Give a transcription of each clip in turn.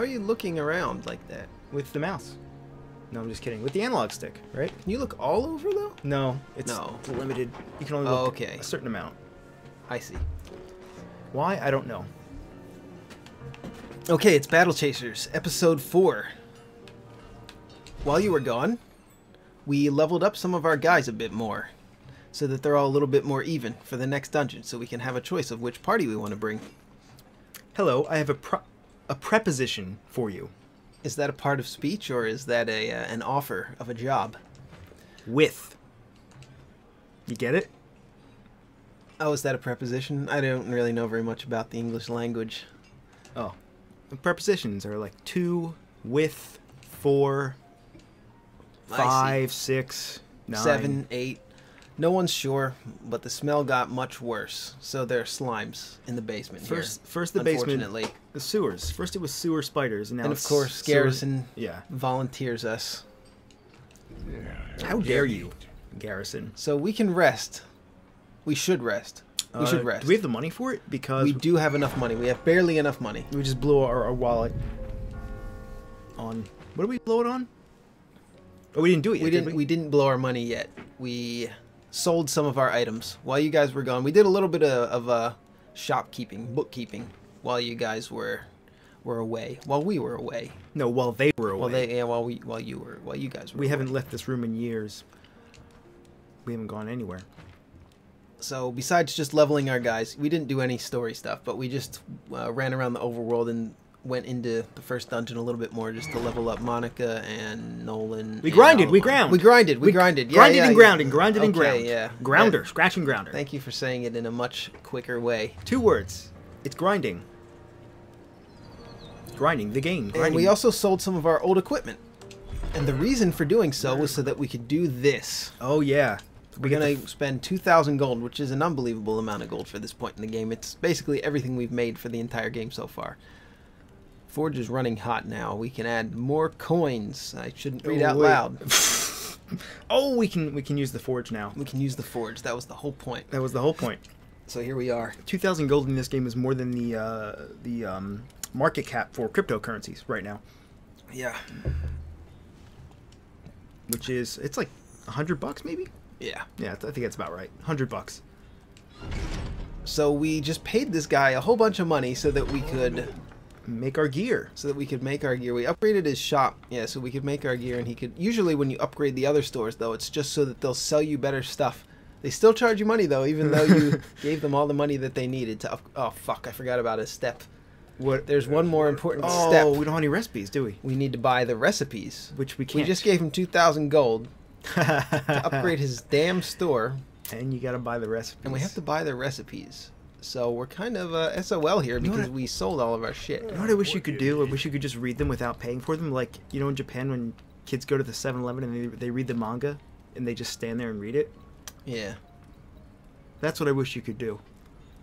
are you looking around like that? With the mouse. No, I'm just kidding. With the analog stick, right? Can you look all over though? No, it's No. limited. You can only look okay. a certain amount. I see. Why? I don't know. Okay, it's Battle Chasers, episode 4. While you were gone, we leveled up some of our guys a bit more, so that they're all a little bit more even for the next dungeon, so we can have a choice of which party we want to bring. Hello, I have a preposition for you. Is that a part of speech, or is that an offer of a job? With. You get it? Oh, is that a preposition? I don't really know very much about the English language. Oh. Prepositions are like to, with, for, 5, 6, 9. 7, 8. No one's sure, but the smell got much worse. So there are slimes in the basement First the basement, unfortunately. the sewers. First it was sewer spiders, and now And of it's course, Garrison yeah. volunteers us. How dare you, Garrison? So we can rest. We should rest. We should rest. Do we have the money for it? Because we do have enough money. We have barely enough money. we just blew our wallet on. What did we blow it on? Oh, we didn't do it yet. We didn't blow our money yet. We sold some of our items while you guys were gone. We did a little bit of shopkeeping, bookkeeping, while you guys were away. While we were away. No, while they were away. While you guys were. We away. haven't left this room in years. We haven't gone anywhere. So besides just leveling our guys, we didn't do any story stuff, but we just ran around the overworld and went into the first dungeon a little bit more just to level up Monica and Nolan. We grinded. We ground. We grinded. Yeah, grinded yeah, and grounded. Grinded and okay, ground. Yeah. Grounder. Scratch and grounder. Thank you for saying it in a much quicker way. 2 words. It's grinding. Grinding. The game. Grinding. And we also sold some of our old equipment. And the reason for doing so was so that we could do this. Oh, yeah. We're going to spend 2,000 gold, which is an unbelievable amount of gold for this point in the game. It's basically everything we've made for the entire game so far. Forge is running hot now. We can add more coins. I shouldn't read out loud. Oh, we can use the forge now. We can use the forge. That was the whole point. That was the whole point. So here we are. 2,000 gold in this game is more than the market cap for cryptocurrencies right now. Yeah. Which is, it's like $100 maybe? Yeah. Yeah, I think that's about right. $100. So we just paid this guy a whole bunch of money so that we could make our gear. We upgraded his shop, yeah, so we could make our gear, and he could. Usually when you upgrade the other stores, though, it's just so that they'll sell you better stuff. They still charge you money, though, even though you gave them all the money that they needed to oh, fuck, I forgot about a step. What? There's one more important step. Oh, we don't have any recipes, do we? We need to buy the recipes. Which we can't. We just gave him 2,000 gold to upgrade his damn store. And you gotta buy the recipes. And we have to buy the recipes. So we're kind of SOL here because we sold all of our shit. You know what I wish you could do? I wish you could just read them without paying for them. Like, you know in Japan when kids go to the 7-Eleven and they read the manga and they just stand there and read it? Yeah. That's what I wish you could do.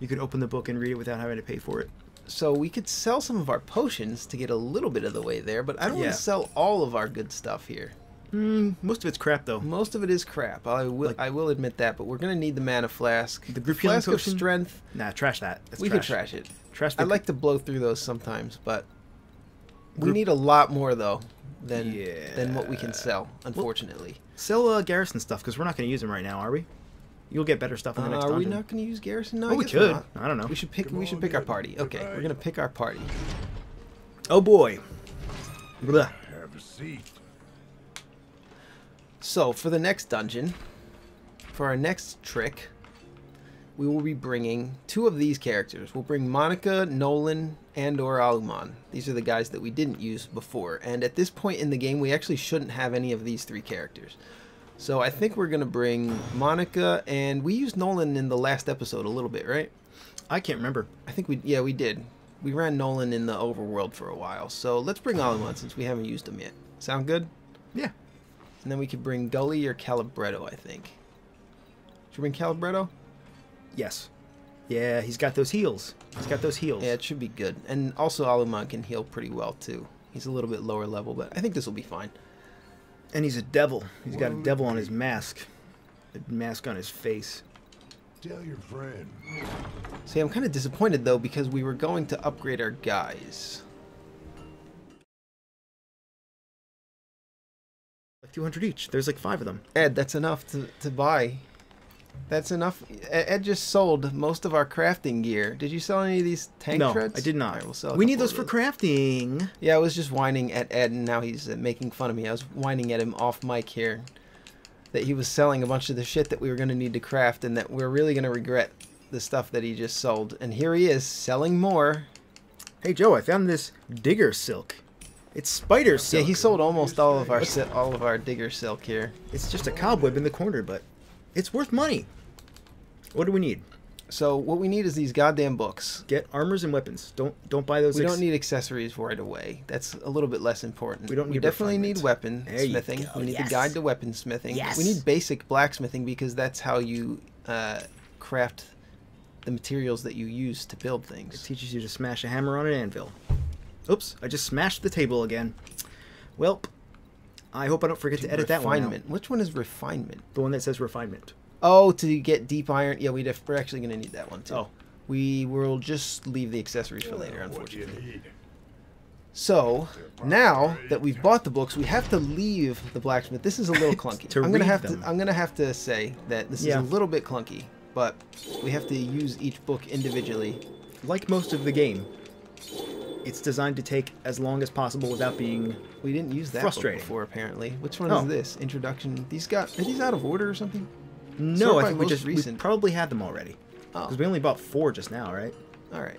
You could open the book and read it without having to pay for it. So we could sell some of our potions to get a little bit of the way there, but I don't want to sell all of our good stuff here. Most of it's crap, though. Most of it is crap. I will admit that, but we're going to need the mana flask. The group flask healing of potion? strength. Nah, trash that. We could trash it. Trash the I like to blow through those sometimes, but we need a lot more, though, than what we can sell, unfortunately. Well, sell Garrison stuff, because we're not going to use them right now, are we? You'll get better stuff in the next dungeon. Are we not going to use Garrison? No, we could. Not. I don't know. We should pick our party. Okay, we're going to pick our party. Oh, boy. Blah. Have a seat. So, for the next dungeon, for our next trick, we will be bringing 2 of these characters. We'll bring Monica, Nolan, and or Aluman. These are the guys that we didn't use before. And at this point in the game, we actually shouldn't have any of these 3 characters. So I think we're going to bring Monica, and we used Nolan in the last episode a little bit, right? I can't remember. I think we did. We ran Nolan in the overworld for a while. So let's bring Aluman since we haven't used him yet. Sound good? Yeah. And then we could bring Gully or Calibretto, I think. Should we bring Calibretto? Yes. Yeah, he's got those heals. Yeah, it should be good. And also Aluman can heal pretty well, too. He's a little bit lower level, but I think this will be fine. And he's a devil. He's got a devil on his mask. A mask on his face. Tell your friend. See, I'm kind of disappointed, though, because we were going to upgrade our guys. 200 each. There's like 5 of them. Ed, that's enough to buy. That's enough. Ed just sold most of our crafting gear. Did you sell any of these tank treads? I did not. All right, we'll sell a we need couple those of for crafting. Yeah, I was just whining at Ed, and now he's making fun of me. I was whining at him off mic here that he was selling a bunch of the shit that we were going to need to craft, and that we're really going to regret the stuff that he just sold. And here he is, selling more. Hey, Joe, I found this digger silk. It's spider silk. Yeah, he sold almost all of our digger silk here. It's just a cobweb in the corner, but it's worth money. What do we need? So what we need is these goddamn books. Get armors and weapons. Don't buy those. We don't need accessories right away. That's a little bit less important. We definitely need weapon There you smithing. go, We need yes. the guide to weaponsmithing. Yes. We need basic blacksmithing because that's how you craft the materials that you use to build It things. teaches you to smash a hammer on an anvil. Oops, I just smashed the table again. Welp. I hope I don't forget to edit that one out. Refinement. Which one is refinement? The one that says refinement. Oh, to get deep iron. Yeah, we're actually going to need that one too. Oh. We will just leave the accessories for later, What you unfortunately. need. So now that we've bought the books, we have to leave the blacksmith. This is a little clunky. To I'm gonna read have them. to. I'm gonna have to say that this is Yeah. a little bit clunky, but we have to use each book individually. Like most of the game, it's designed to take as long as possible without being... We didn't use that book Frustrating. before, apparently. Which one Oh. is this? Introduction. Are these out of order or something? No, Sort I by think we most just we recent. probably had them already. Oh, Because we only bought 4 just now, right? all right.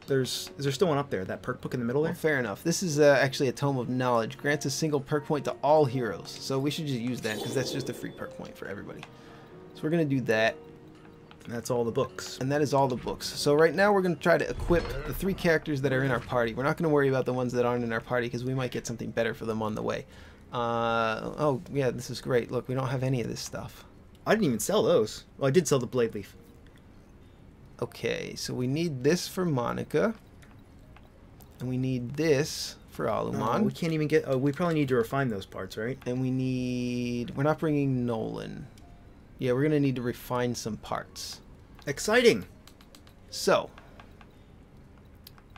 Or is there still one up there? That perk book in the middle Well, there? fair enough. This is actually a Tome of Knowledge. Grants a single perk point to all heroes. So we should just use that because that's just a free perk point for everybody. So we're going to do that. That's all the books. And that is all the books. So right now we're going to try to equip the 3 characters that are in our party. We're not going to worry about the ones that aren't in our party because we might get something better for them on the way. Oh, yeah, this is great. Look, we don't have any of this stuff. I didn't even sell those. Well, I did sell the blade leaf. Okay, so we need this for Monica. And we need this for Alumon. We can't even get... Oh, we probably need to refine those parts, right? And we need... We're not bringing Nolan. Yeah, we're going to need to refine some parts. Exciting! So,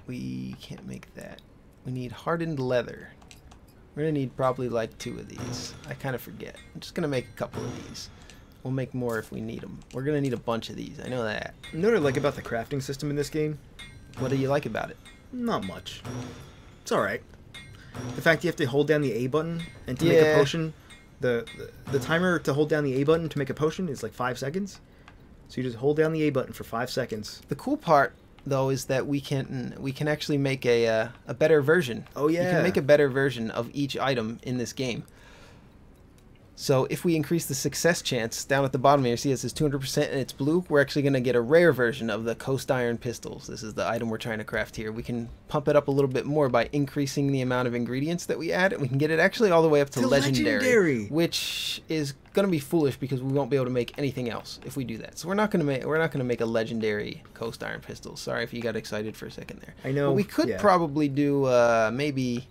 we can't make that. We need hardened leather. We're going to need probably like 2 of these. I kind of forget. I'm just going to make a couple of these. We'll make more if we need them. We're going to need a bunch of these. I know that. You know what I like about the crafting system in this game? What do you like about it? Not much. It's alright. The fact you have to hold down the A button and to make a Yeah. potion, the timer to hold down the A button to make a potion is like 5 seconds. So you just hold down the A button for 5 seconds. The cool part, though, is that we can actually make a better version. Oh, yeah. You can make a better version of each item in this game. So if we increase the success chance down at the bottom here, see it says 200% and it's blue, we're actually going to get a rare version of the Coast Iron Pistols. This is the item we're trying to craft here. We can pump it up a little bit more by increasing the amount of ingredients that we add, and we can get it actually all the way up to legendary, which is going to be foolish because we won't be able to make anything else if we do that. So we're not going to make a legendary Coast Iron Pistol. Sorry if you got excited for a second there. I know. But we could yeah. probably do maybe...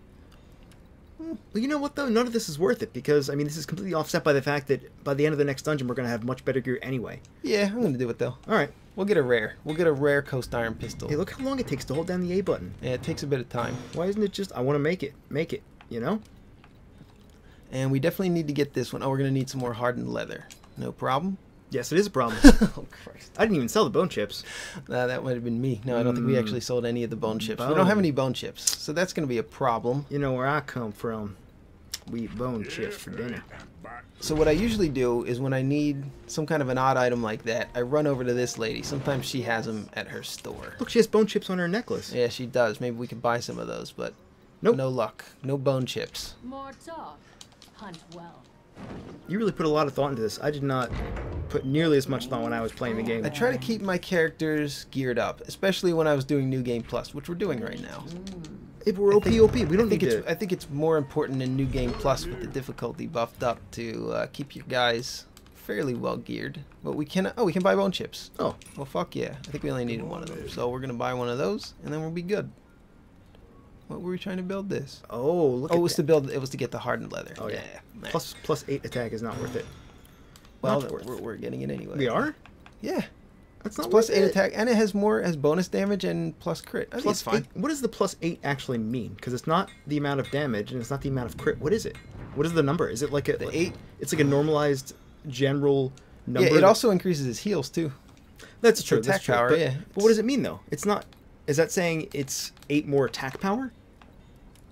Well, you know what, though? None of this is worth it because, I mean, this is completely offset by the fact that by the end of the next dungeon, we're going to have much better gear anyway. Yeah, I'm going to do it, though. All right. We'll get a rare. We'll get a rare Coast Iron Pistol. Hey, look how long it takes to hold down the A button. Yeah, it takes a bit of time. Why isn't it just, I want to make it, you know? And we definitely need to get this one. Oh, we're going to need some more hardened leather. No problem. Yes, it is a problem. Oh, Christ. I didn't even sell the bone chips. That might have been me. No, I don't think we actually sold any of the bone chips. We don't have any bone chips, so that's going to be a problem. You know where I come from. We eat bone chips for dinner. So what I usually do is when I need some kind of an odd item like that, I run over to this lady. Sometimes she has them at her store. Look, she has bone chips on her necklace. Yeah, she does. Maybe we could buy some of those, but Nope. no luck. No bone chips. More talk. Hunt well. You really put a lot of thought into this. I did not put nearly as much thought when I was playing the game. I try to keep my characters geared up, especially when I was doing New Game Plus, which we're doing right now. If we're OP, we don't need to... I think it's more important in New Game Plus with the difficulty buffed up to keep your guys fairly well geared. But we can we can buy bone chips. Oh. Well, fuck yeah. I think we only needed one of them. So we're going to buy one of those and then we'll be good. What were we trying to build this? Oh, look Oh, at it was that. it was to get the hardened leather. Oh, yeah. Nah. Plus 8 attack is not worth it. Well, not worth it. we're getting it anyway. We are? Yeah. That's It's not plus worth 8 it. attack and it has bonus damage and plus crit. I think it's Plus fine. 8. What does the plus 8 actually mean? Because it's not the amount of damage and it's not the amount of crit. What is it? What is the number? Is it like a... The 8. It's like a normalized general number? Yeah, it also increases his heals, too. That's It's true. attack That's true. power, But, yeah. but what does it mean, though? It's not... Is that saying it's 8 more attack power?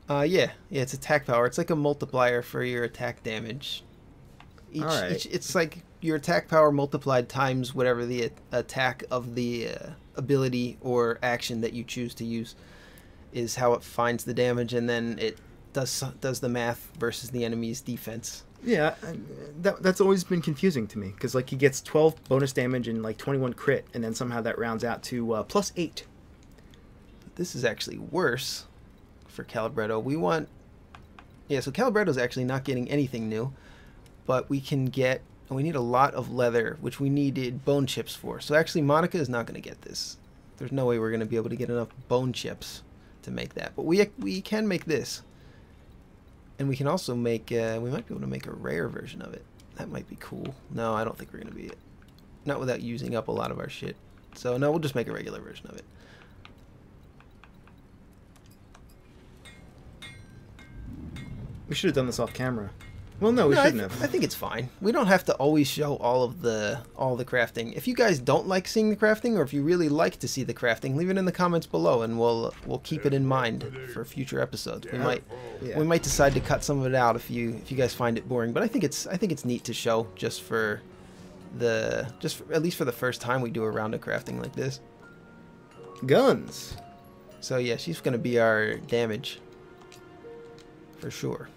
Yeah, it's attack power. It's like a multiplier for your attack damage. Alright. It's like your attack power multiplied times whatever the attack of the ability or action that you choose to use is how it finds the damage, and then it does the math versus the enemy's defense. Yeah, that's always been confusing to me, because like he gets 12 bonus damage and like 21 crit, and then somehow that rounds out to plus 8. This is actually worse for Calibretto. So Calibretto's actually not getting anything new, but we need a lot of leather, which we needed bone chips for. So actually Monica is not going to get this. There's no way we're going to be able to get enough bone chips to make that. But we can make this. And we can also make, we might be able to make a rare version of it. That might be cool. No, I don't think we're going to be, not without using up a lot of our shit. So no, we'll just make a regular version of it. We should have done this off camera. Well, no, we shouldn't have. I think it's fine. We don't have to always show all the crafting. If you guys don't like seeing the crafting, or if you really like to see the crafting, leave it in the comments below, and we'll keep it in mind for future episodes. We might decide to cut some of it out if you guys find it boring. But I think it's neat to show just for at least for the first time we do a round of crafting like this. Guns. So yeah, she's gonna be our damage for sure.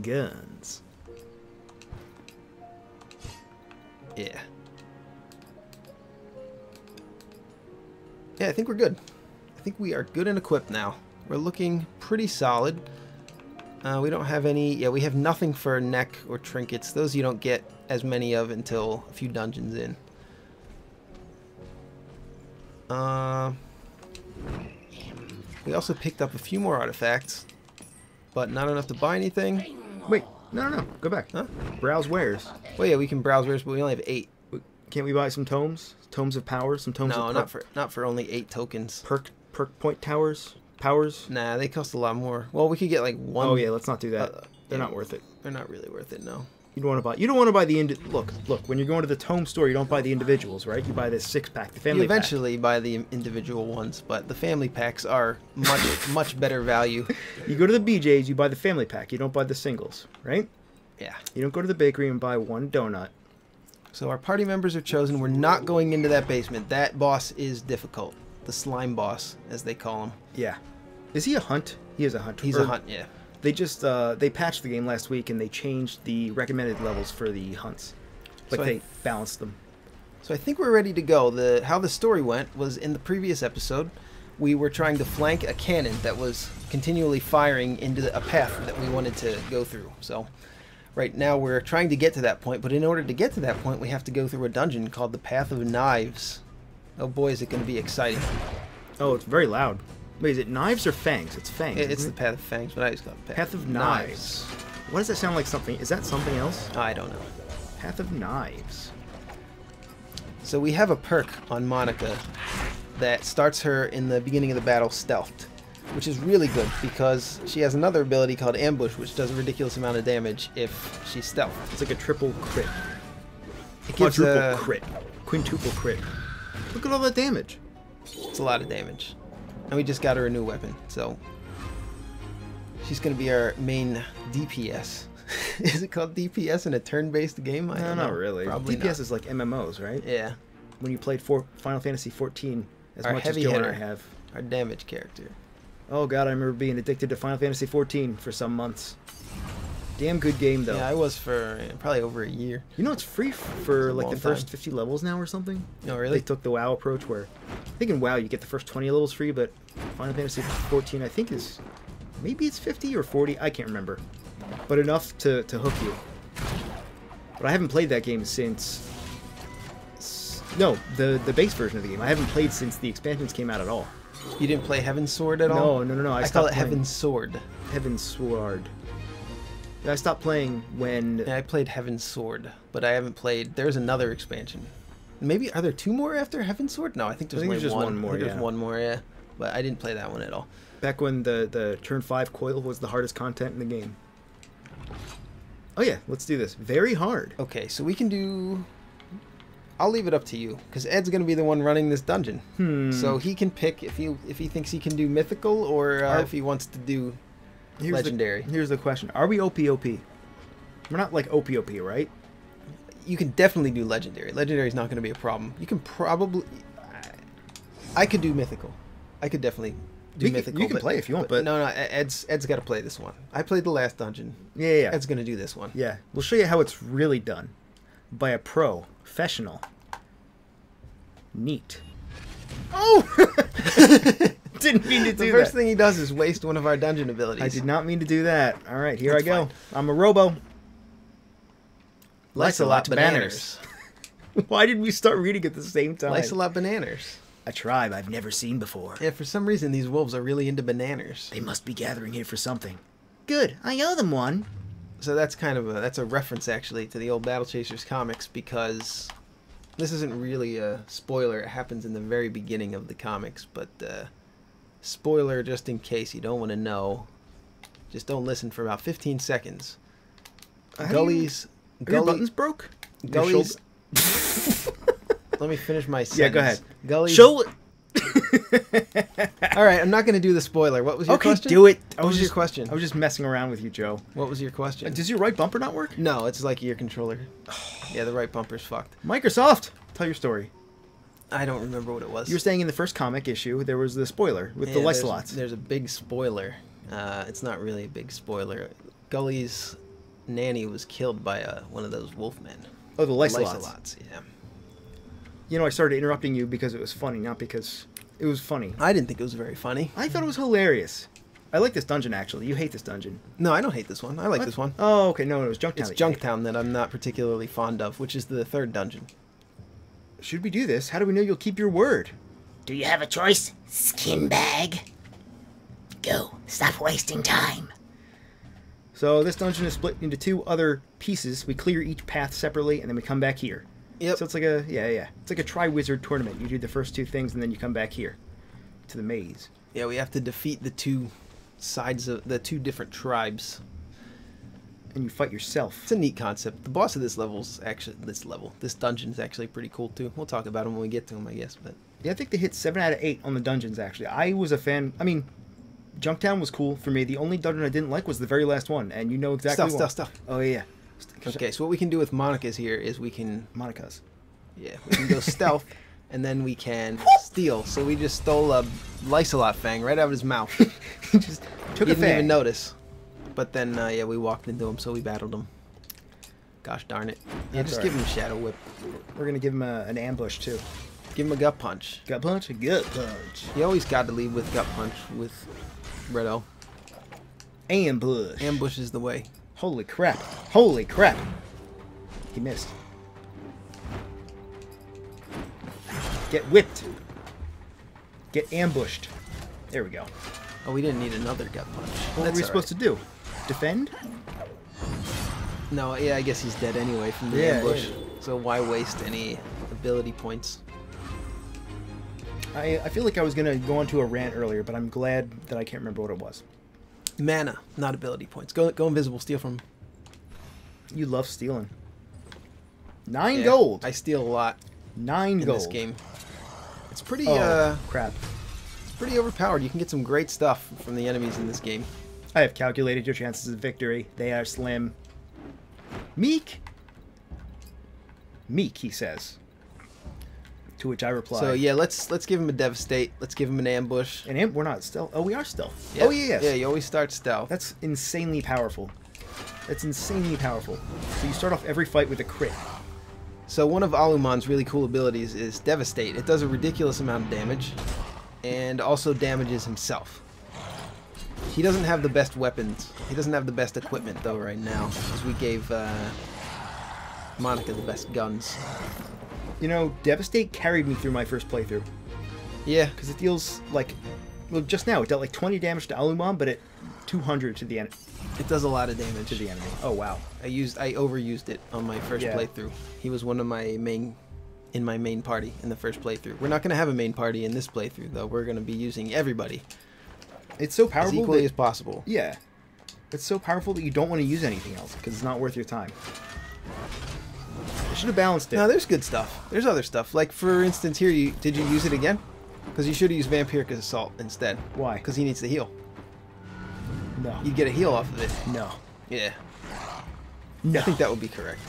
Guns. Yeah. Yeah, I think we're good. I think we are good and equipped now. We're looking pretty solid. We don't have any... Yeah, we have nothing for neck or trinkets. Those you don't get as many of until a few dungeons in. We also picked up a few more artifacts, but not enough to buy anything. Wait, no. Go back. Huh? Browse wares. Well, yeah, we can browse wares, but we only have 8. Can't we buy some tomes? Tomes of power? Some tomes No, of not for only 8 tokens. perk point towers? Powers? Nah, they cost a lot more. Well, we could get like 1. Oh yeah, let's not do that. They're yeah, not worth it. They're not really worth it, no. You don't want to buy the look. When you're going to the tome store, you don't buy the individuals, right? You buy the 6-pack, the family You eventually buy the individual ones, but the family packs are much better value. You go to the BJ's, you buy the family pack. You don't buy the singles, right? Yeah. You don't go to the bakery and buy one donut. So our party members are chosen. We're not going into that basement. That boss is difficult. The slime boss, as they call him. Yeah. Is he a hunt? He is a hunt. He's a hunt, yeah. They just they patched the game last week and they changed the recommended levels for the hunts. Like So they balanced them. So I think we're ready to go. How the story went was in the previous episode, we were trying to flank a cannon that was continually firing into a path that we wanted to go through. So right now we're trying to get to that point, but in order to get to that point, we have to go through a dungeon called the Path of Knives. Oh boy, is it going to be exciting. Oh, it's very loud. Wait, is it knives or fangs? It's fangs. It's the isn't it? Path of Fangs, but I just call it Path of Knives. Why does that sound like something? Is that something else? I don't know. Path of Knives. So we have a perk on Monica that starts her in the beginning of the battle stealthed, which is really good because she has another ability called Ambush, which does a ridiculous amount of damage if she's stealthed. It's like a triple crit. It gives Quadruple crit. Quintuple crit. Look at all that damage. It's a lot of damage. And we just got her a new weapon, so she's going to be our main DPS. Is it called DPS in a turn-based game? I No, don't know. not really. Probably DPS not. is like MMOs, right? Yeah. When you played Final Fantasy 14, as Our much as heavy Joe and I hitter. have. Our damage character. Oh god, I remember being addicted to Final Fantasy 14 for some months. Damn good game though. Yeah, I was for probably over a year. You know it's free for a like long the first time. 50 levels now or something? No, really? They took the WoW approach where I think in WoW you get the first 20 levels free, but Final Fantasy 14 I think is maybe it's 50 or 40, I can't remember. But enough to hook you. But I haven't played that game since no, the base version of the game. I haven't played since the expansions came out at all. You didn't play Heaven's Sword at all? No. I call stopped it playing. Heaven's Sword. Heaven's Sword. I stopped playing when... Yeah, I played Heaven's Sword, but I haven't played... There's another expansion. Maybe, are there 2 more after Heaven's Sword? No, I think there's only just one. one more, I think yeah. There's one more, but I didn't play that one at all. Back when the turn 5 coil was the hardest content in the game. Oh yeah, let's do this. Very hard. Okay, so we can do... I'll leave it up to you, because Ed's going to be the one running this dungeon. So he can pick if he thinks he can do mythical or if he wants to do legendary. Here's the question. Are we OP? We're not like OP, right? You can definitely do legendary. Legendary is not going to be a problem. You can probably... I could do mythical. I could definitely do mythical. You can play if you want, but... No, Ed's got to play this one. I played the last dungeon. Yeah. Ed's going to do this one. Yeah. We'll show you how it's really done. By a professional. Neat. Oh! Didn't mean to do that. The first thing he does is waste one of our dungeon abilities. I did not mean to do that. All right, here That's I go. fine. I'm a robo. Lysolot bananas. Why did we start reading at the same time? Lysolot bananas. A tribe I've never seen before. Yeah, for some reason these wolves are really into bananas. They must be gathering here for something. Good, I owe them one. So that's kind of a reference actually to the old Battle Chasers comics, because this isn't really a spoiler. It happens in the very beginning of the comics, but spoiler just in case you don't want to know. Just don't listen for about 15 seconds. Gullies. Are your buttons broke? Gullies. Let me finish my sentence. Yeah, go ahead. Gullies. Show it. All right, I'm not going to do the spoiler. What was your question? Okay, do it. What was your question? I was just messing around with you, Joe. What was your question? Does your right bumper not work? No, it's like your controller. Yeah, the right bumper's fucked. Microsoft, tell your story. I don't remember what it was. You were saying in the first comic issue there was the spoiler with the Lysolots. There's a big spoiler. It's not really a big spoiler. Gully's nanny was killed by one of those wolfmen. Oh, the Lysolots. Lysolots, yeah. You know, I started interrupting you because it was funny, not because it was funny. I didn't think it was very funny. I thought it was hilarious. I like this dungeon, actually. You hate this dungeon. No, I don't hate this one. I like What? this one. Oh, okay. No, it was Junktown. It's Junktown that I'm not particularly fond of, which is the third dungeon. Should we do this? How do we know you'll keep your word? Do you have a choice, skin bag? Go. Stop wasting time. So this dungeon is split into two other pieces. We clear each path separately, and then we come back here. Yep. So it's like a it's like a Tri-Wizard tournament. You do the first two things, and then you come back here to the maze. Yeah, we have to defeat the two sides of the two different tribes. And you fight yourself. It's a neat concept. The boss of this this dungeon is actually pretty cool too. We'll talk about him when we get to him, I guess. But yeah, I think they hit 7 out of 8 on the dungeons. Actually, I was a fan. I mean, Junktown was cool for me. The only dungeon I didn't like was the very last one, and you know exactly stuff. Oh yeah. Okay, so what we can do with Monica's here is we can... Monica's. Yeah, we can go stealth, and then we can steal. So we just stole a Lysolot fang right out of his mouth. Just took He a didn't fang. even notice. But then, yeah, we walked into him, so we battled him. Gosh darn it. Yeah, That's just all give right. him Shadow Whip. We're gonna give him an ambush too. Give him a gut punch. Gut punch? Gut punch. You always got to lead with gut punch with Redo. Ambush. Ambush is the way. Holy crap. Holy crap. He missed. Get whipped. Get ambushed. There we go. Oh, we didn't need another gut punch. What were we supposed to do? Defend? No, yeah, I guess he's dead anyway from the Yeah, ambush. yeah. So why waste any ability points? I feel like I was going to go onto a rant earlier, but I'm glad that I can't remember what it was. Mana, not ability points. Go invisible, steal from... You love stealing. 9 Yeah, gold. I steal a lot 9 in gold. this game. It's pretty, Oh, crap. it's pretty overpowered. You can get some great stuff from the enemies in this game. I have calculated your chances of victory. They are slim. Meek? Meek, he says. To which I reply. So yeah, let's give him a devastate. Let's give him an ambush. And we're not stealth. Oh, we are stealth. Yep. Oh, yes. Yeah, you always start stealth. That's insanely powerful. That's insanely powerful. So you start off every fight with a crit. So one of Alumon's really cool abilities is Devastate. It does a ridiculous amount of damage, and also damages himself. He doesn't have the best weapons. He doesn't have the best equipment though right now, because we gave Monica the best guns. You know, Devastate carried me through my first playthrough. Yeah, Because it deals like... Well, just now, it dealt like 20 damage to Alumon, but it 200 to the enemy. it does a lot of damage. To the enemy. Oh, wow. I overused it on my first Yeah. playthrough. He was one of my main party in the first playthrough. We're not going to have a main party in this playthrough though. We're going to be using everybody It's so as powerful equally that- as possible. Yeah. It's so powerful that you don't want to use anything else because it's not worth your time. I should have balanced it. No, there's good stuff. There's other stuff. Like, for instance, here, did you use it again? Because you should have used Vampiric Assault instead. Why? Because he needs to heal. No. You'd get a heal off of it. No. Yeah. No. I think that would be correct.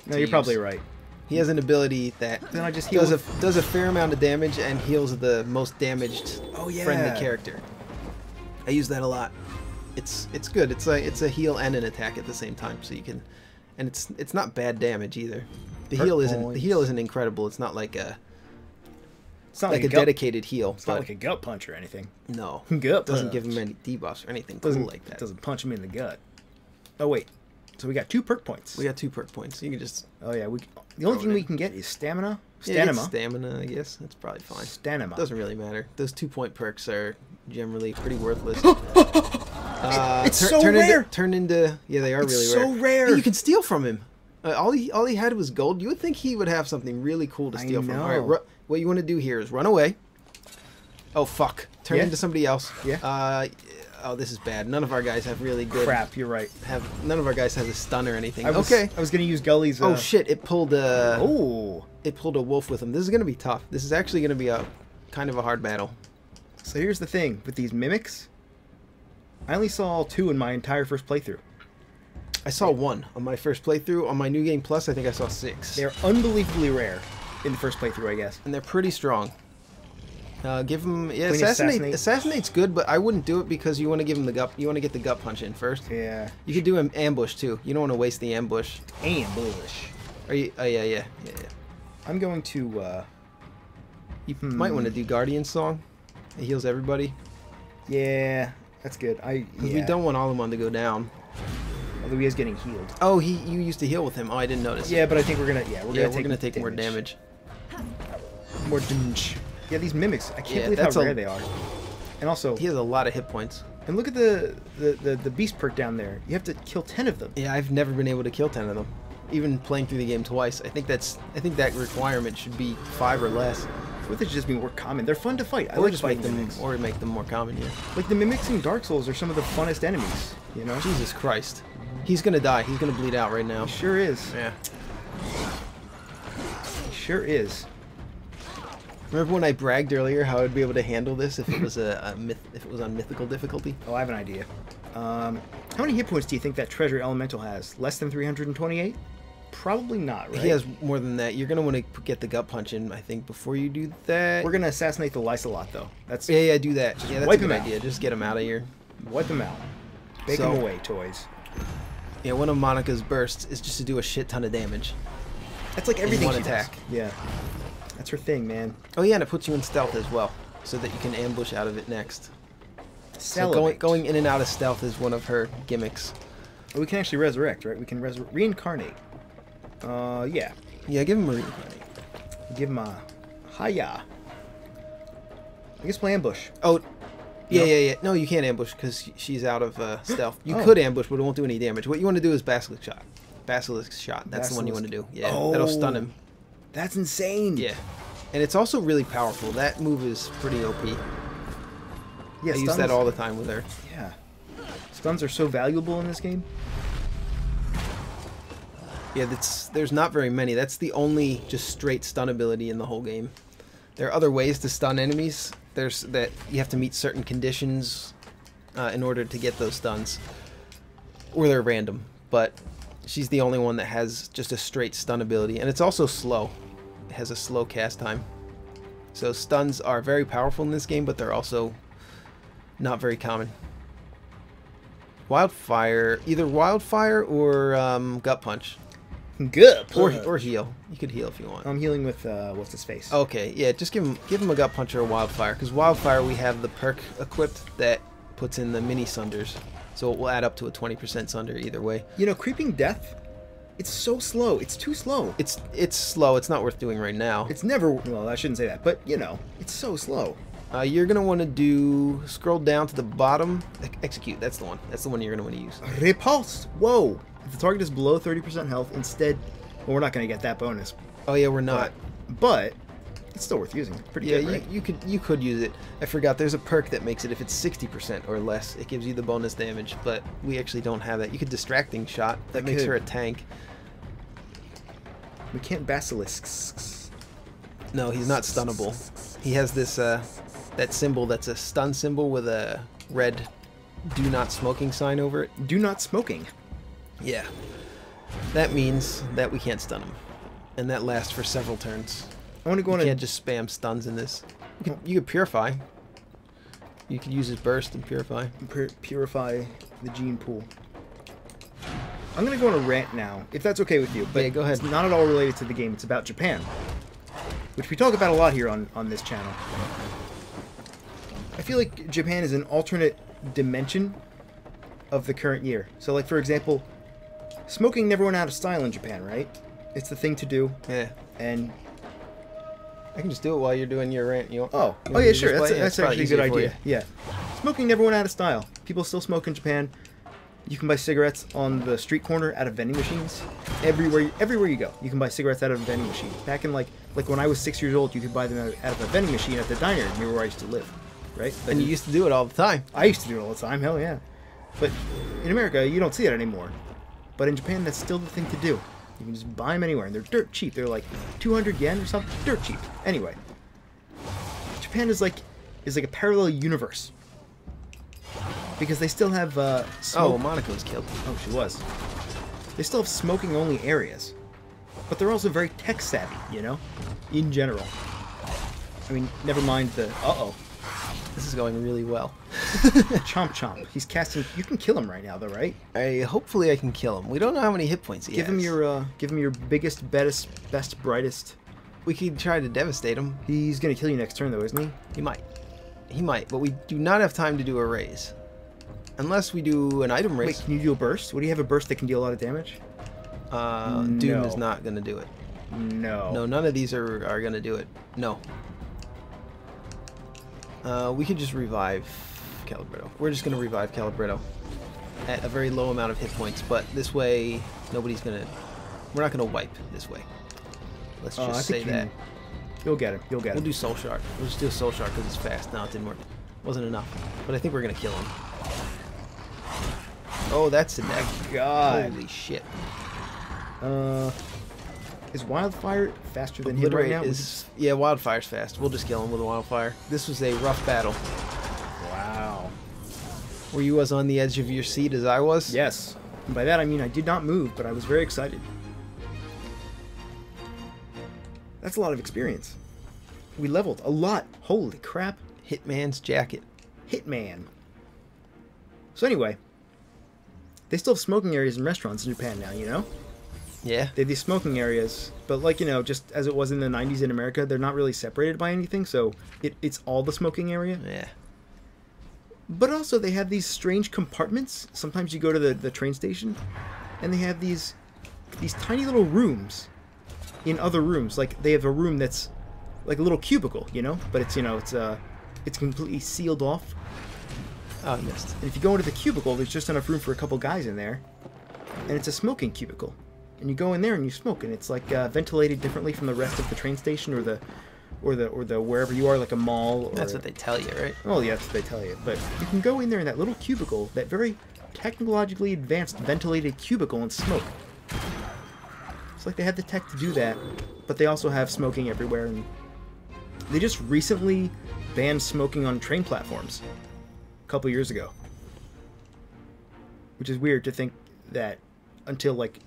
No, you're probably right. He has an ability that Then I just heal does a fair amount of damage and heals the most damaged friendly character. I use that a lot. It's good. It's a heal and an attack at the same time, so you can, and it's not bad damage either. The heal isn't incredible. It's not like a a dedicated heal. It's not like a gut punch or anything. No, Gut doesn't punch. give him any debuffs or anything cool like that. Doesn't punch him in the gut. Oh wait, so we got 2 perk points. We got 2 perk points. You can just Oh yeah, the only thing we can get is stamina. yeah, get stamina. I guess that's probably fine. Stamina. Doesn't really matter. Those 2-point perks are generally pretty worthless. It's so rare. Turn into yeah, they are It's really so rare. Hey, you can steal from him. All he had was gold. You would think he would have something really cool to steal from. All right, what you want to do here is run away. Oh fuck! Turn into somebody else. Yeah. Oh, this is bad. None of our guys have really good. Crap, you're right. None of our guys has a stun or anything. I was gonna use Gully's. Oh shit! It pulled a. Oh. It pulled a wolf with him. This is gonna be tough. This is actually gonna be a kind of a hard battle. So here's the thing with these mimics. I only saw 2 in my entire first playthrough. I saw 1 on my first playthrough. On my New Game Plus, I think I saw 6. They're unbelievably rare in the first playthrough, I guess. And they're pretty strong. Give them Assassinate. Assassinate's good, but I wouldn't do it because you want to give him the gut. You want to get the gut punch in first. Yeah. You could do an ambush too. You don't want to waste the ambush. Ambush. Are you? Oh yeah. I'm going to. You might want to do Guardian Song. It heals everybody. Yeah, that's good. We don't want Alumon to go down. Although he is getting healed. Oh, you used to heal with him. Oh, I didn't notice. Yeah, but I think we're gonna take more damage. More damage. Yeah, these mimics. I can't believe how rare they are. And also, he has a lot of hit points. And look at the beast perk down there. You have to kill 10 of them. Yeah, I've never been able to kill 10 of them. Even playing through the game twice. I think that requirement should be 5 or less. What they should just be more common. They're fun to fight. I or like just fighting make them, mimics. or make them more common. Yeah. Like the mimics in Dark Souls are some of the funnest enemies. You know. Jesus Christ. He's gonna die. He's gonna bleed out right now. He sure is. Yeah. He sure is. Remember when I bragged earlier how I'd be able to handle this if it was if it was on mythical difficulty? Oh, I have an idea. How many hit points do you think that treasure elemental has? Less than 328? Probably not, right? He has more than that. You're gonna want to get the gut punch in, I think, before you do that. We're gonna assassinate the Lysolot, though. That's yeah, do that. Yeah, that's wipe a good him out. idea. Just get him out of here. Wipe them out. Bake them away, toys. Yeah, one of Monica's bursts is just to do a shit ton of damage. That's like everything in one she attack. does. Yeah. That's her thing, man. Oh yeah, and it puts you in stealth as well, so that you can ambush out of it next. So Salivate. going in and out of stealth is one of her gimmicks. Oh, we can actually resurrect, right? We can reincarnate. Yeah. Yeah, give him a reincarnate. Give him a hiya. I guess play ambush. Oh, yeah, No? yeah. No, you can't ambush because she's out of stealth. You could ambush, but it won't do any damage. What you want to do is Basilisk Shot. Basilisk Shot. That's the one you want to do. Yeah, that'll stun him. That's insane. Yeah. And it's also really powerful. That move is pretty OP. Yeah, I use that all the time with her. Yeah. Stuns are so valuable in this game. Yeah, there's not very many. That's the only just straight stun ability in the whole game. There are other ways to stun enemies. There's that you have to meet certain conditions in order to get those stuns. Or they're random. But she's the only one that has just a straight stun ability. And it's also slow. It has a slow cast time. So stuns are very powerful in this game, but they're also not very common. Wildfire, either Wildfire or Gut Punch. Good. Or heal. You could heal if you want. I'm healing with what's his face. Okay, yeah, just give him a Gut Punch or a Wildfire, because Wildfire we have the perk equipped that puts in the mini sunders, so it will add up to a 20% sunder either way. You know, Creeping Death, it's so slow. It's too slow. It's slow. It's not worth doing right now. It's never. Well, I shouldn't say that, but you know, it's so slow. You're gonna want to scroll down to the bottom. Execute. That's the one. That's the one you're gonna want to use. Repulse. Whoa. If the target is below 30% health, instead, well, we're not going to get that bonus. Oh yeah, we're not. But It's still worth using. Pretty Yeah, good, right? you could use it. I forgot there's a perk that makes it if it's 60% or less, it gives you the bonus damage, but we actually don't have that. You could distracting shot. That makes her a tank. We can't basilisks. No, he's not stunnable. He has this that symbol that's a stun symbol with a red do not smoking sign over it. Do not smoking. Yeah. That means that we can't stun him. And that lasts for several turns. I want to go You on can't just spam stuns in this. You could purify. You could use his burst and purify. Purify the gene pool. I'm going to go on a rant now, if that's okay with you. But yeah, go ahead. It's not at all related to the game. It's about Japan, which we talk about a lot here on this channel. I feel like Japan is an alternate dimension of the current year. So, like, for example, smoking never went out of style in Japan, right? It's the thing to do. Yeah. And I can just do it while you're doing your rant. You oh want yeah, me to sure. just play? That's probably actually a good easier for idea. you. Yeah. Smoking never went out of style. People still smoke in Japan. You can buy cigarettes on the street corner out of vending machines. Everywhere you go, you can buy cigarettes out of a vending machine. Back in like when I was 6 years old, you could buy them out of a vending machine at the diner near where I used to live, right? And you used to do it all the time. I used to do it all the time. Hell yeah. But in America, you don't see it anymore. But in Japan, that's still the thing to do. You can just buy them anywhere, and they're dirt cheap. They're like 200 yen or something. Dirt cheap. Anyway, Japan is like a parallel universe. Because they still have smoke. Oh, Monica was killed. Oh, she was. They still have smoking-only areas. But they're also very tech-savvy, you know? In general. I mean, never mind the... Uh-oh. This is going really well. Chomp Chomp. He's casting... You can kill him right now, though, right? Hopefully I can kill him. We don't know how many hit points he Give has. him your biggest, best, brightest... We could try to devastate him. He's gonna kill you next turn, though, isn't he? He might. He might, but we do not have time to do a raise. Unless we do an item race. Wait, can you do a burst? What do you have a burst that can deal a lot of damage? Doom No. is not going to do it. No. No, none of these are going to do it. No. We could just revive Calibretto. We're just going to revive Calibretto at a very low amount of hit points, but this way nobody's going to... We're not going to wipe this way. Let's just I say think that. You'll get him. You'll get him. We'll do Soul Shard. We'll just do a Soul Shard because it's fast. No, it didn't work. Wasn't enough. But I think we're going to kill him. Oh, that's a neck. God. Holy shit. Is Wildfire faster than him right now? Yeah, Wildfire's fast. We'll just kill him with a Wildfire. This was a rough battle. Wow. Were you as on the edge of your seat as I was? Yes. And by that I mean I did not move, but I was very excited. That's a lot of experience. We leveled a lot. Holy crap. Hitman's jacket. Hitman. So anyway, they still have smoking areas in restaurants in Japan now, you know? Yeah. They have these smoking areas, but like, you know, just as it was in the 90s in America, they're not really separated by anything, so it's all the smoking area. Yeah. But also they have these strange compartments. Sometimes you go to the train station, and they have these tiny little rooms in other rooms. Like, they have a room that's like a little cubicle, you know? But it's, you know, it's completely sealed off. Oh, I missed. And if you go into the cubicle, there's just enough room for a couple guys in there. And it's a smoking cubicle. And you go in there and you smoke, and it's like ventilated differently from the rest of the train station or the wherever you are, like a mall. Or That's what they tell you, right? Oh, yeah, that's what they tell you. But you can go in there in that little cubicle, that very technologically advanced ventilated cubicle, and smoke. It's like they have the tech to do that, but they also have smoking everywhere. And they just recently banned smoking on train platforms a couple years ago. Which is weird to think that until like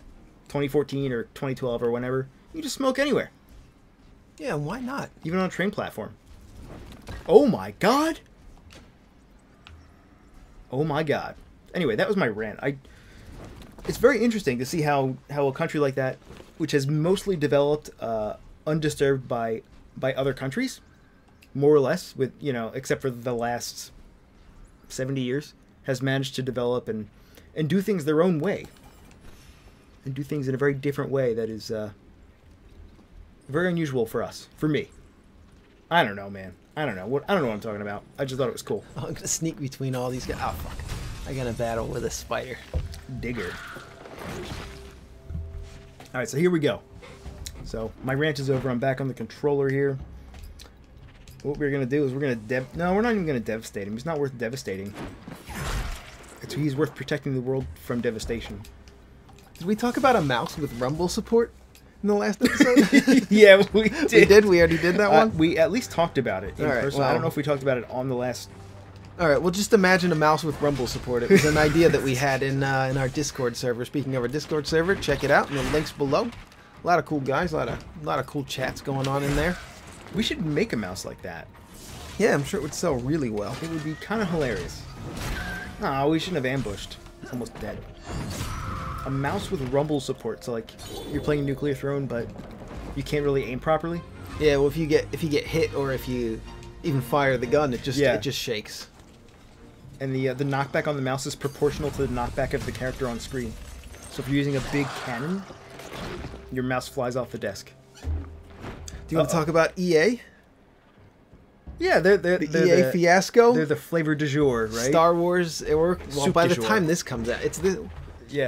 2014 or 2012 or whenever, you just smoke anywhere. Yeah, why not? Even on a train platform. Oh my god! Oh my god. Anyway, that was my rant. It's very interesting to see how a country like that, which has mostly developed undisturbed by other countries, more or less, with, you know, except for the last 70 years, has managed to develop and do things their own way. And do things in a very different way that is very unusual for us. For me. I don't know, man. I don't know what I'm talking about. I just thought it was cool. Oh, I'm gonna sneak between all these guys. Oh fuck! I got a battle with a spider. Digger. All right, so here we go. So my rant is over. I'm back on the controller here. what we're gonna do is we're gonna no, we're not even gonna devastate him. He's not worth devastating. He's worth protecting the world from devastation. Did we talk about a mouse with rumble support in the last episode? Yeah, we did. We did? We already did that one? We at least talked about it in All right, person. well, I don't know if we talked about it on the last... Alright, well just imagine a mouse with rumble support. It was an idea that we had in our Discord server. Speaking of our Discord server, check it out in the links below. A lot of cool guys, a lot of cool chats going on in there. We should make a mouse like that. Yeah, I'm sure it would sell really well. It would be kind of hilarious. No, we shouldn't have ambushed. It's almost dead. A mouse with rumble support, so like you're playing Nuclear Throne, but you can't really aim properly. Yeah, well if you get hit or if you even fire the gun, it just shakes. And the knockback on the mouse is proportional to the knockback of the character on screen. So if you're using a big cannon, your mouse flies off the desk. Do you want to talk about EA? Yeah, they're the EA fiasco. They're the flavor du jour, right? Star Wars. Well, by the time this comes out,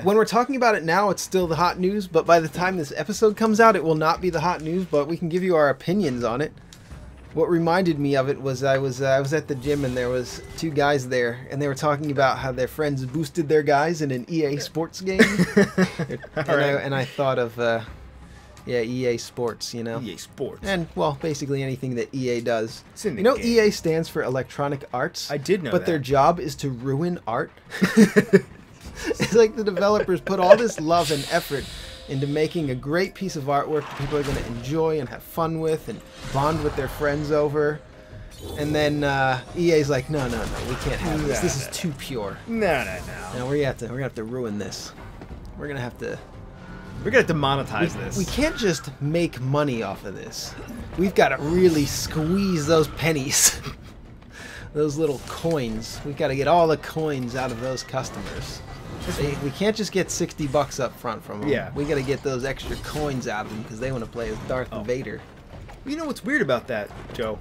when we're talking about it now, it's still the hot news. But by the time this episode comes out, it will not be the hot news. But we can give you our opinions on it. What reminded me of it was I was at the gym and there was two guys there and they were talking about how their friends boosted their guys in an EA Sports game. and I thought of EA Sports, you know. EA Sports. And well, basically anything that EA does. It's in the you know, game. EA stands for Electronic Arts. I did know but that. their job is to ruin art. It's like the developers put all this love and effort into making a great piece of artwork that people are going to enjoy and have fun with and bond with their friends over. And then EA's like, no, we can't have this. This is too pure. No. No, we're gonna have to ruin this. We're gonna have to monetize this. We can't just make money off of this. We've got to really squeeze those pennies. Those little coins. We've got to get all the coins out of those customers. We can't just get $60 up front from them. Yeah. We got to get those extra coins out of them because they want to play as Darth Vader. You know what's weird about that, Joe?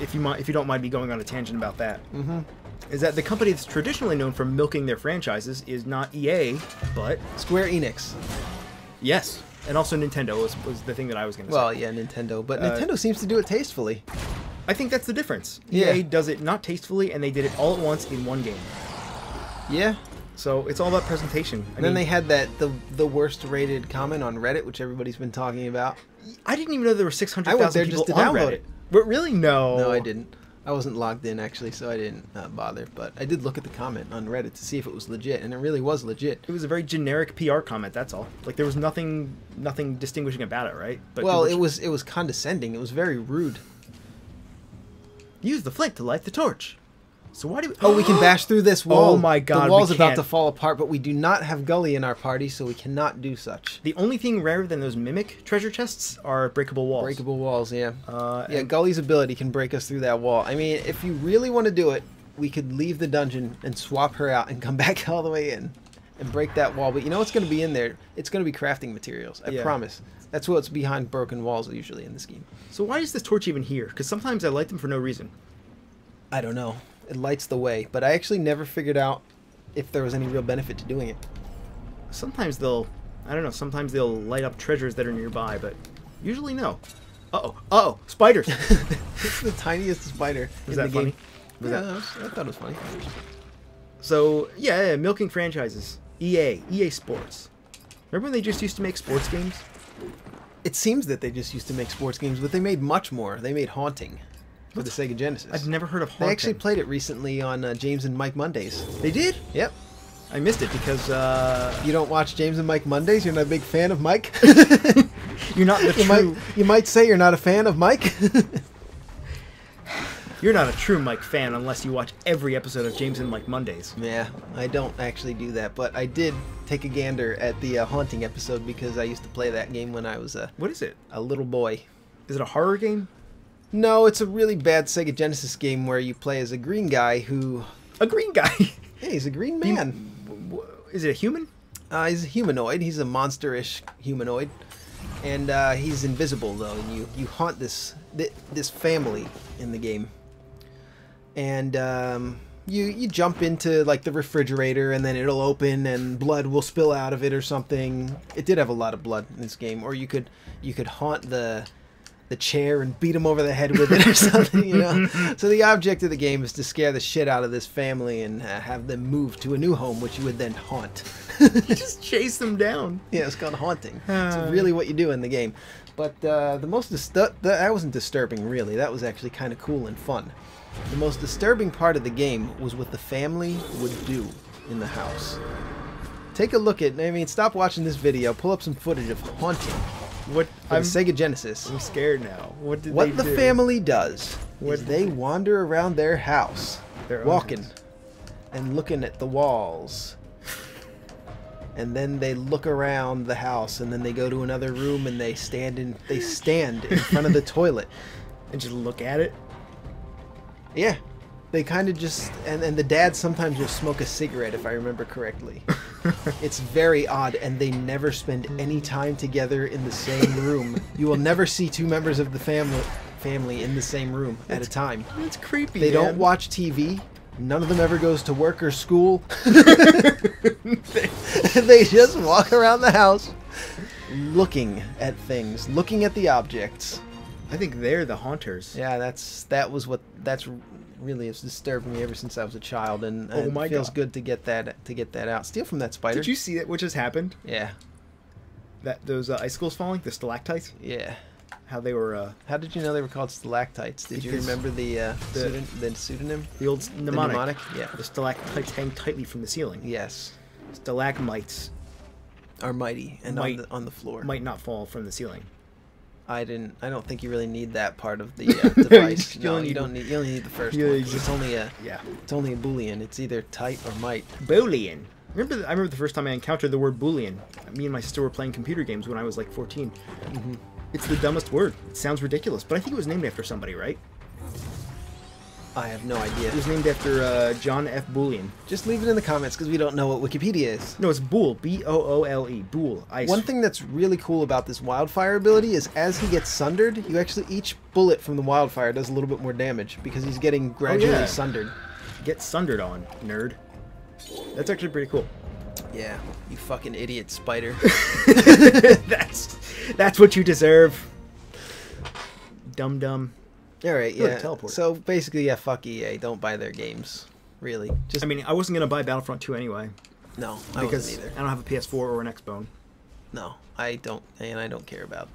If you don't mind me going on a tangent about that, is that the company that's traditionally known for milking their franchises is not EA, but Square Enix. Yes, and also Nintendo was the thing that I was going to say. Well, yeah, Nintendo, but Nintendo seems to do it tastefully. I think that's the difference. Yeah. EA does it not tastefully, and they did it all at once in one game. Yeah. So it's all about presentation. And then they had the worst rated comment on Reddit, which everybody's been talking about. I didn't even know there were 600,000 I went there people just to on download Reddit. it. But really, no. No, I didn't. I wasn't logged in actually, so I didn't bother. But I did look at the comment on Reddit to see if it was legit, and it really was legit. It was a very generic PR comment. That's all. Like there was nothing distinguishing about it, right? But well, it was condescending. It was very rude. Use the flint to light the torch. So why do we... Oh, we can bash through this wall. Oh my god, the wall's we about can't. to fall apart, but we do not have Gully in our party, so we cannot do such. The only thing rarer than those mimic treasure chests are breakable walls. Breakable walls, yeah. Yeah, Yeah, Gully's ability can break us through that wall. I mean, if you really want to do it, we could leave the dungeon and swap her out and come back all the way in and break that wall. But you know what's going to be in there? It's going to be crafting materials. I promise. That's what's behind broken walls usually in this game. So why is this torch even here? Because sometimes I light them for no reason. I don't know. It lights the way, but I actually never figured out if there was any real benefit to doing it. Sometimes they'll... I don't know. Sometimes they'll light up treasures that are nearby, but usually no. Uh-oh. Spiders. It's the tiniest spider Was in that the game. funny? Yeah, I thought it was funny. So, yeah, milking franchises. EA Sports. Remember when they just used to make sports games? It seems that they just used to make sports games, but they made much more. They made Haunting for the Sega Genesis. I've never heard of Haunting. They actually played it recently on James and Mike Mondays. They did? Yep. I missed it because... You don't watch James and Mike Mondays? You're not a big fan of Mike? You're not the true... You might say you're not a fan of Mike? You're not a true Mike fan unless you watch every episode of James and Mike Mondays. Yeah, I don't actually do that, but I did take a gander at the Haunting episode because I used to play that game when I was What is it? a little boy. Is it a horror game? No, it's a really bad Sega Genesis game where you play as a green guy who... A green guy? Hey, he's a green man. Is it a human? He's a humanoid. He's a monster-ish humanoid. And he's invisible, though, and you haunt this family in the game. And you jump into, like, the refrigerator, and then it'll open, and blood will spill out of it or something. It did have a lot of blood in this game. Or you could haunt the the chair and beat him over the head with it or something, you know. So the object of the game is to scare the shit out of this family and have them move to a new home, which you would then haunt. You just chase them down. Yeah, it's called haunting. It's really what you do in the game. But the most that wasn't disturbing, really. That was actually kind of cool and fun. The most disturbing part of the game was what the family would do in the house. Take a look at, stop watching this video, pull up some footage of haunting. What? For the Sega Genesis. I'm scared now. What did What they the do? family does What is did they wander around their house, Their own walking house. and looking at the walls. And then they look around the house, and then they go to another room and they stand in front of the toilet. And just look at it? Yeah. They kind of just and the dad sometimes will smoke a cigarette, if I remember correctly. It's very odd, and they never spend any time together in the same room. You will never see two members of the family in the same room at a time. It's creepy, They man. don't watch TV. None of them ever goes to work or school. They just walk around the house looking at things, looking at the objects. I think they're the haunters. Yeah, that's really has disturbed me ever since I was a child, and Oh it my feels God. good to get that out. Steal from that spider. Did you see that? What just happened? Yeah, Those icicles falling, the stalactites. yeah. How they were How did you know they were called stalactites? Did you Because remember the pseudonym? the old mnemonic. mnemonic? Yeah. The stalactites hang tightly from the ceiling. Yes. Stalagmites Are mighty and Might- on the floor. might not fall from the ceiling. I don't think you really need that part of the device. You No, only you need- don't need. You only need the first Yeah, one. you 'Cause just- it's only a Yeah. boolean. It's either tight or might. Boolean. I remember the first time I encountered the word Boolean. Me and my sister were playing computer games when I was like 14. Mm-hmm. It's the dumbest word. It sounds ridiculous, but I think it was named after somebody, right? I have no idea. It was named after John F. Boolean. Just leave it in the comments because we don't know what Wikipedia is. No, it's Boole. B-O-O-L-E. Boole. Ice. One thing that's really cool about this wildfire ability is as he gets sundered, each bullet from the wildfire does a little bit more damage because he's getting gradually yeah. sundered. Get sundered on, nerd. That's actually pretty cool. Yeah, you fucking idiot spider. That's what you deserve. Dum dum. All right, Good, yeah. teleport. So basically, yeah, fuck EA. Don't buy their games. Really, just I mean, I wasn't gonna buy Battlefront 2 anyway no. I because wasn't either. I don't have a PS4 or an Xbone. No, I don't, and I don't care about.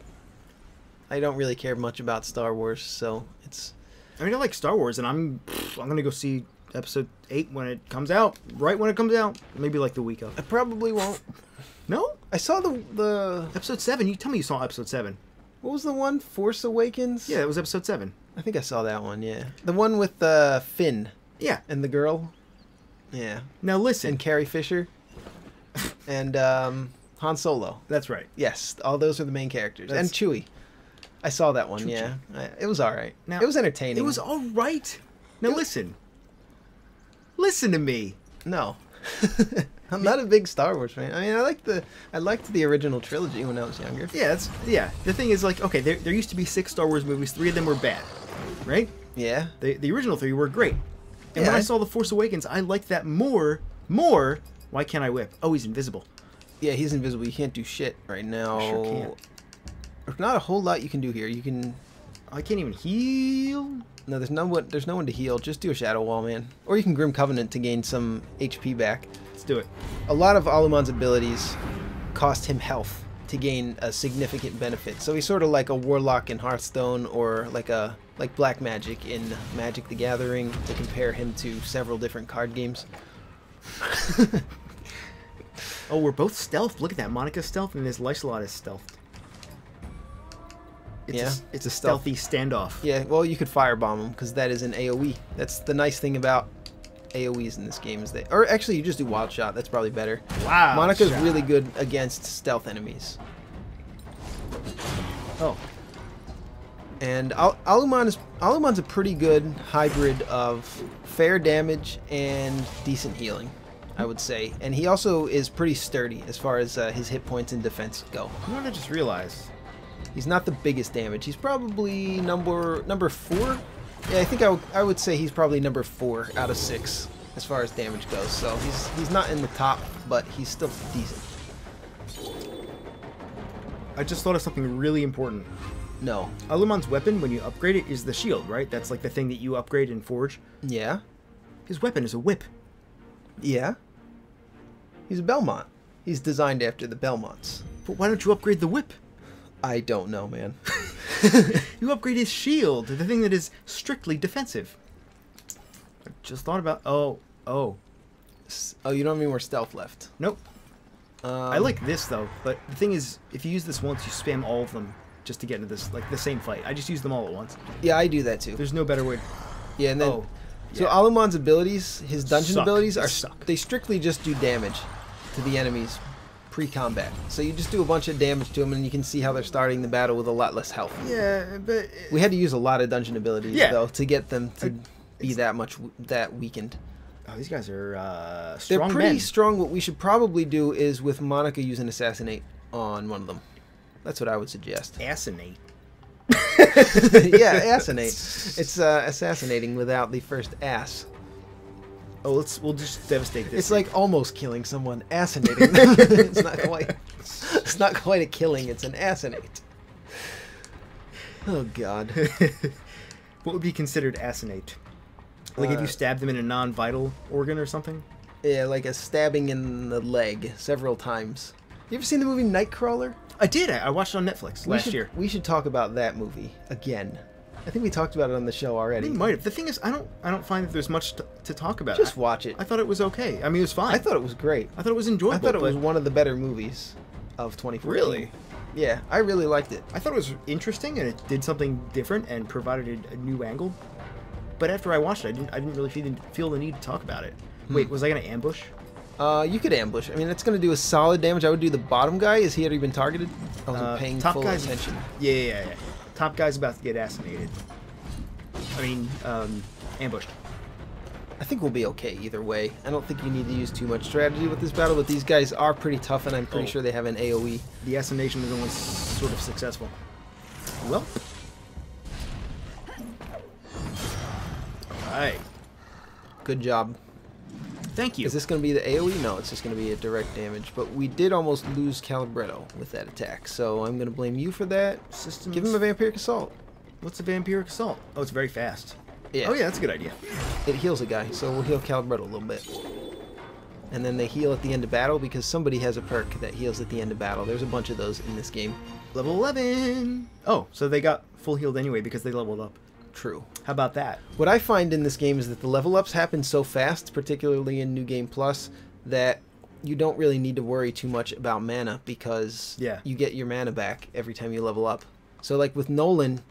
I don't really care much about Star Wars, so it's. I mean, I like Star Wars, and I'm gonna go see Episode 8 when it comes out. Right when it comes out, maybe like the week of. I probably won't. No, I saw the Episode 7. You tell me you saw Episode 7. what was the one? Force Awakens. Yeah, it was Episode 7. I think I saw that one. Yeah, the one with Finn Yeah. and the girl. Yeah, Now listen. and Carrie Fisher, and Han Solo. That's right. Yes, all those are the main characters, That's- and Chewie. I saw that one. Choo-choo. Yeah, it was all right. Now, It was entertaining. It was all right. Now listen. Listen to me. No. I'm not a big Star Wars fan. I mean, I liked the original trilogy when I was younger. Yeah. The thing is, like, okay, there used to be 6 Star Wars movies. 3 of them were bad, right? Yeah. The original 3 were great. And Yeah, when I I- saw The Force Awakens, I liked that more. Why can't I whip? Oh, he's invisible. Yeah, he's invisible. You can't do shit right now. I sure can't. There's not a whole lot you can do here. You can. I can't even heal. No, there's no one to heal. Just do a Shadow Wall, man. Or you can Grim Covenant to gain some HP back. Let's do it. A lot of Alumon's abilities cost him health to gain a significant benefit. So he's sort of like a Warlock in Hearthstone, or like Black Magic in Magic the Gathering, to compare him to several different card games. Oh, we're both stealth. Look at that. Monica's stealth and this Lysolot is stealth. It's a stealthy standoff. Yeah, well, you could firebomb him because that is an AoE. That's the nice thing about AoEs in this game is that, or actually, you just do Wild Shot. That's probably better. Wow. Monica's really good against stealth enemies, Oh. and Alumon's a pretty good hybrid of fair damage and decent healing, I would say. And he also is pretty sturdy as far as his hit points and defense go. You know what I just realized? He's not the biggest damage. He's probably number 4. Yeah, I think I would say he's probably number 4 out of 6 as far as damage goes. So he's not in the top, but he's still decent. I just thought of something really important. No. Alumon's weapon, when you upgrade it, is the shield, right? That's like the thing that you upgrade in Forge. Yeah. His weapon is a whip. Yeah. He's a Belmont. He's designed after the Belmonts. But why don't you upgrade the whip? I don't know, man. You upgrade his shield, the thing that is strictly defensive. I just thought about... Oh. Oh, you don't have any more stealth left. Nope. I like this, though. But the thing is, if you use this once, you spam all of them just to get into this, like, the same fight. I just use them all at once. Yeah, I do that too. There's no better way. Yeah, and then... Oh. So Yeah. Alumon's abilities, his dungeon Suck. abilities, They are suck. they strictly just do damage to the enemies pre-combat. So you just do a bunch of damage to them, and you can see how they're starting the battle with a lot less health. Yeah, but... We had to use a lot of dungeon abilities, Yeah. though, to get them to be that weakened. Oh, these guys are They're strong pretty men. strong. What we should probably do is with Monica use an assassinate on one of them. That's what I would suggest. Assassinate. Yeah, assassinate. It's assassinating without the first ass. Oh, we'll just devastate this. It's like almost killing someone, assassinating them. It's not quite. It's not quite a killing. It's an assassinate. Oh God. What would be considered assassinate? Like if you stab them in a non-vital organ or something? Yeah, like a stabbing in the leg several times. You ever seen the movie Nightcrawler? I did. I watched it on Netflix last year. We should talk about that movie again. I think we talked about it on the show I already. think we might have. The thing is, I don't find that there's much to talk about. Just watch it. I thought it was okay. I mean, it was fine. I thought it was great. I thought it was enjoyable. I thought it was but- one of the better movies of 2014. Really? Yeah, I really liked it. I thought it was interesting and it did something different and provided a new angle. But after I watched it, I didn't really feel the need to talk about it. Wait, was I gonna ambush? You could ambush. I mean, it's going to do a solid damage. I would do the bottom guy. Is he already been targeted? I wasn't paying top full guy's, attention. Yeah. Top guy's about to get assassinated. I mean, ambushed. I think we'll be okay either way. I don't think you need to use too much strategy with this battle, but these guys are pretty tough, and I'm pretty sure they have an AoE. The assassination is only sort of successful. Well. Alright. Good job. Thank you. Is this going to be the AoE? No, it's just going to be a direct damage. But we did almost lose Calibretto with that attack, so I'm going to blame you for that. Systems... Give him a Vampiric Assault. What's a Vampiric Assault? Oh, it's very fast. Yeah. Oh, yeah, that's a good idea. It heals a guy, so we'll heal Calibretto a little bit. And then they heal at the end of battle because somebody has a perk that heals at the end of battle. There's a bunch of those in this game. Level 11! Oh, so they got full healed anyway because they leveled up. True. How about that? What I find in this game is that the level ups happen so fast, particularly in New Game Plus, that you don't really need to worry too much about mana because you get your mana back every time you level up. So like with Nolan,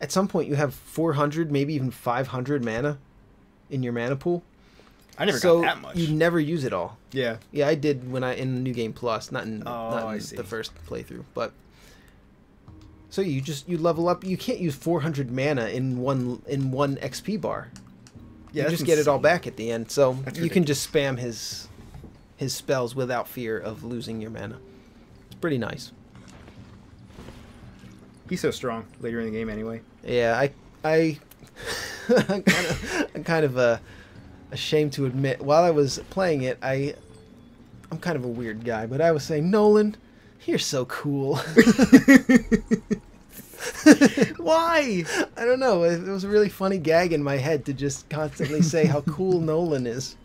at some point you have 400, maybe even 500 mana in your mana pool. I never got that much. You never use it all. Yeah. Yeah, I did when in New Game Plus, not in the first playthrough, but so you level up. You can't use 400 mana in one XP bar. Yeah, you just get it all back at the end. So That's you can just spam his spells without fear of losing your mana. It's pretty nice. He's so strong later in the game anyway. Yeah, I'm kind of ashamed to admit, while I was playing it, I'm kind of a weird guy, but I was saying, Nolan, you're so cool. Why? I don't know. It was a really funny gag in my head to just constantly say how cool Nolan is.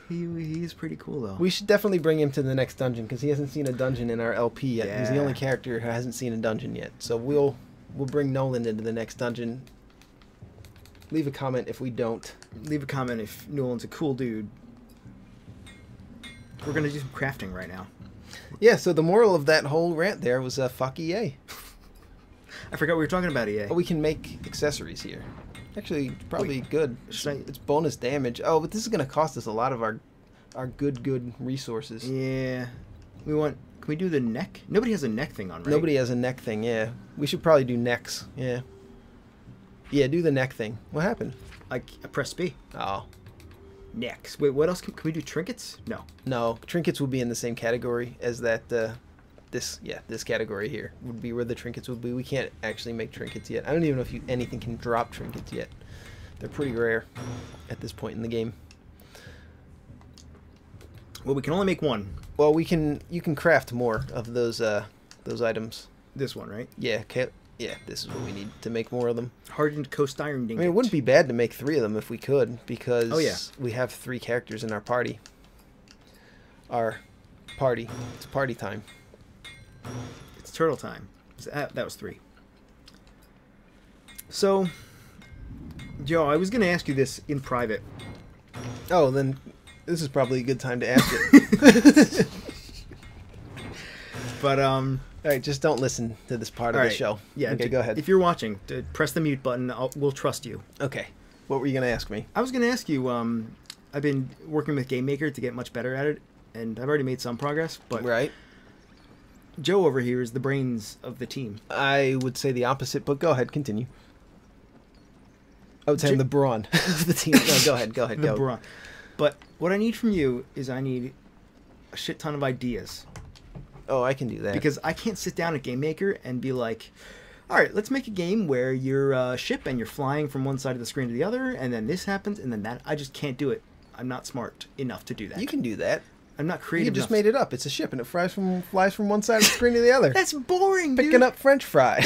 He's pretty cool though. We should definitely bring him to the next dungeon because he hasn't seen a dungeon in our LP yet. He's the Yeah. only character who hasn't seen a dungeon yet. So we'll bring Nolan into the next dungeon. Leave a comment if we don't. Leave a comment if Nolan's a cool dude. We're gonna do some crafting right now. Yeah, so the moral of that whole rant there was fuck EA. I forgot we were talking about EA. But we can make accessories here. Actually, probably good. Should I... It's bonus damage. Oh, but this is going to cost us a lot of our good resources. Yeah. Can we do the neck? Nobody has a neck thing on, right? Nobody has a neck thing, yeah. We should probably do necks, yeah. Yeah, do the neck thing. What happened? I press B. Oh. Necks. Wait, what else? Can we do trinkets? No. No, trinkets will be in the same category as that, this category here would be where the trinkets would be. We can't actually make trinkets yet. I don't even know if anything can drop trinkets yet. They're pretty rare at this point in the game. Well, we can only make one. Well, you can craft more of those items. This one, right? Yeah, yeah, this is what we need to make more of them. Hardened coast iron I dinghy. mean, it wouldn't be bad to make 3 of them if we could, because Oh, yeah. we have 3 characters in our party. Our party. It's party time. It's turtle time. That was 3. So, Joe, I was going to ask you this in private. Oh, then this is probably a good time to ask it. But, All right, just don't listen to this part of all the right. show. Yeah, Okay, go ahead. If you're watching, press the mute button. We'll trust you. Okay. What were you going to ask me? I was going to ask you, I've been working with GameMaker to get much better at it, and I've already made some progress, but Right. Joe over here is the brains of the team. I would say the opposite, but go ahead, continue. I would say I'm the brawn of the team. No, go ahead, The go. brawn. But what I need from you is I need a shit ton of ideas. Oh, I can do that. Because I can't sit down at GameMaker and be like, all right, let's make a game where you're a ship and you're flying from one side of the screen to the other, and then this happens, and then that. I just can't do it. I'm not smart enough to do that. You can do that. I'm not You creative just enough. made it up. It's a ship, and it flies from one side of the screen to the other. That's boring, Picking dude. up French fries.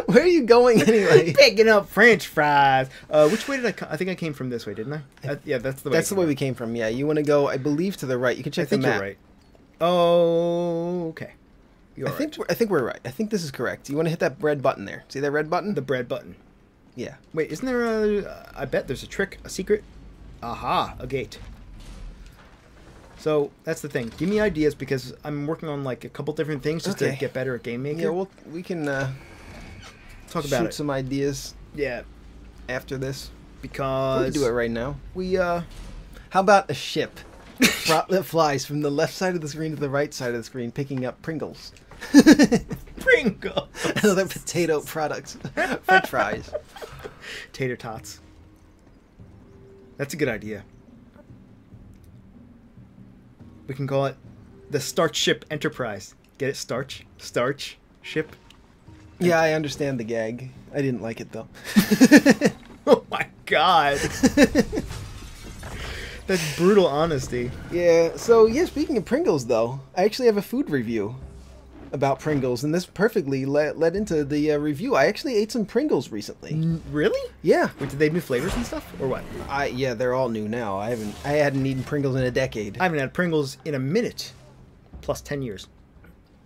Where are you going anyway? Picking up French fries. Which way did I come? I think I came from this way, didn't I? Yeah, that's the way. That's the way we came from. Yeah, you want to go, I believe, to the right. You can I check think the map. you're right. Oh, okay. You're I think we're right. I think this is correct. You want to hit that red button there. See that red button? the bread button. Yeah. Wait, isn't there a... I bet there's a trick, a secret. Aha, a gate. So, that's the thing. Give me ideas, because I'm working on, like, a couple different things just to Okay. get better at Game Maker. Yeah, well, we can talk about shoot it. some ideas Yeah, after this. We because... can do it right now. We, How about a ship that flies from the left side of the screen to the right side of the screen, picking up Pringles? Pringles! Another potato product. French fries. Tater tots. That's a good idea. We can call it the Starch Ship Enterprise. Get it? Starch? Starch Ship? Yeah, I understand the gag. I didn't like it, though. Oh my god. That's brutal honesty. Yeah, so, yeah, speaking of Pringles, though, I actually have a food review about Pringles, and this perfectly led into the review. I actually ate some Pringles recently. Really? Yeah. Wait, did they have new flavors and stuff? Or what? Yeah, they're all new now. I hadn't eaten Pringles in a decade. I haven't had Pringles in a minute. Plus 10 years.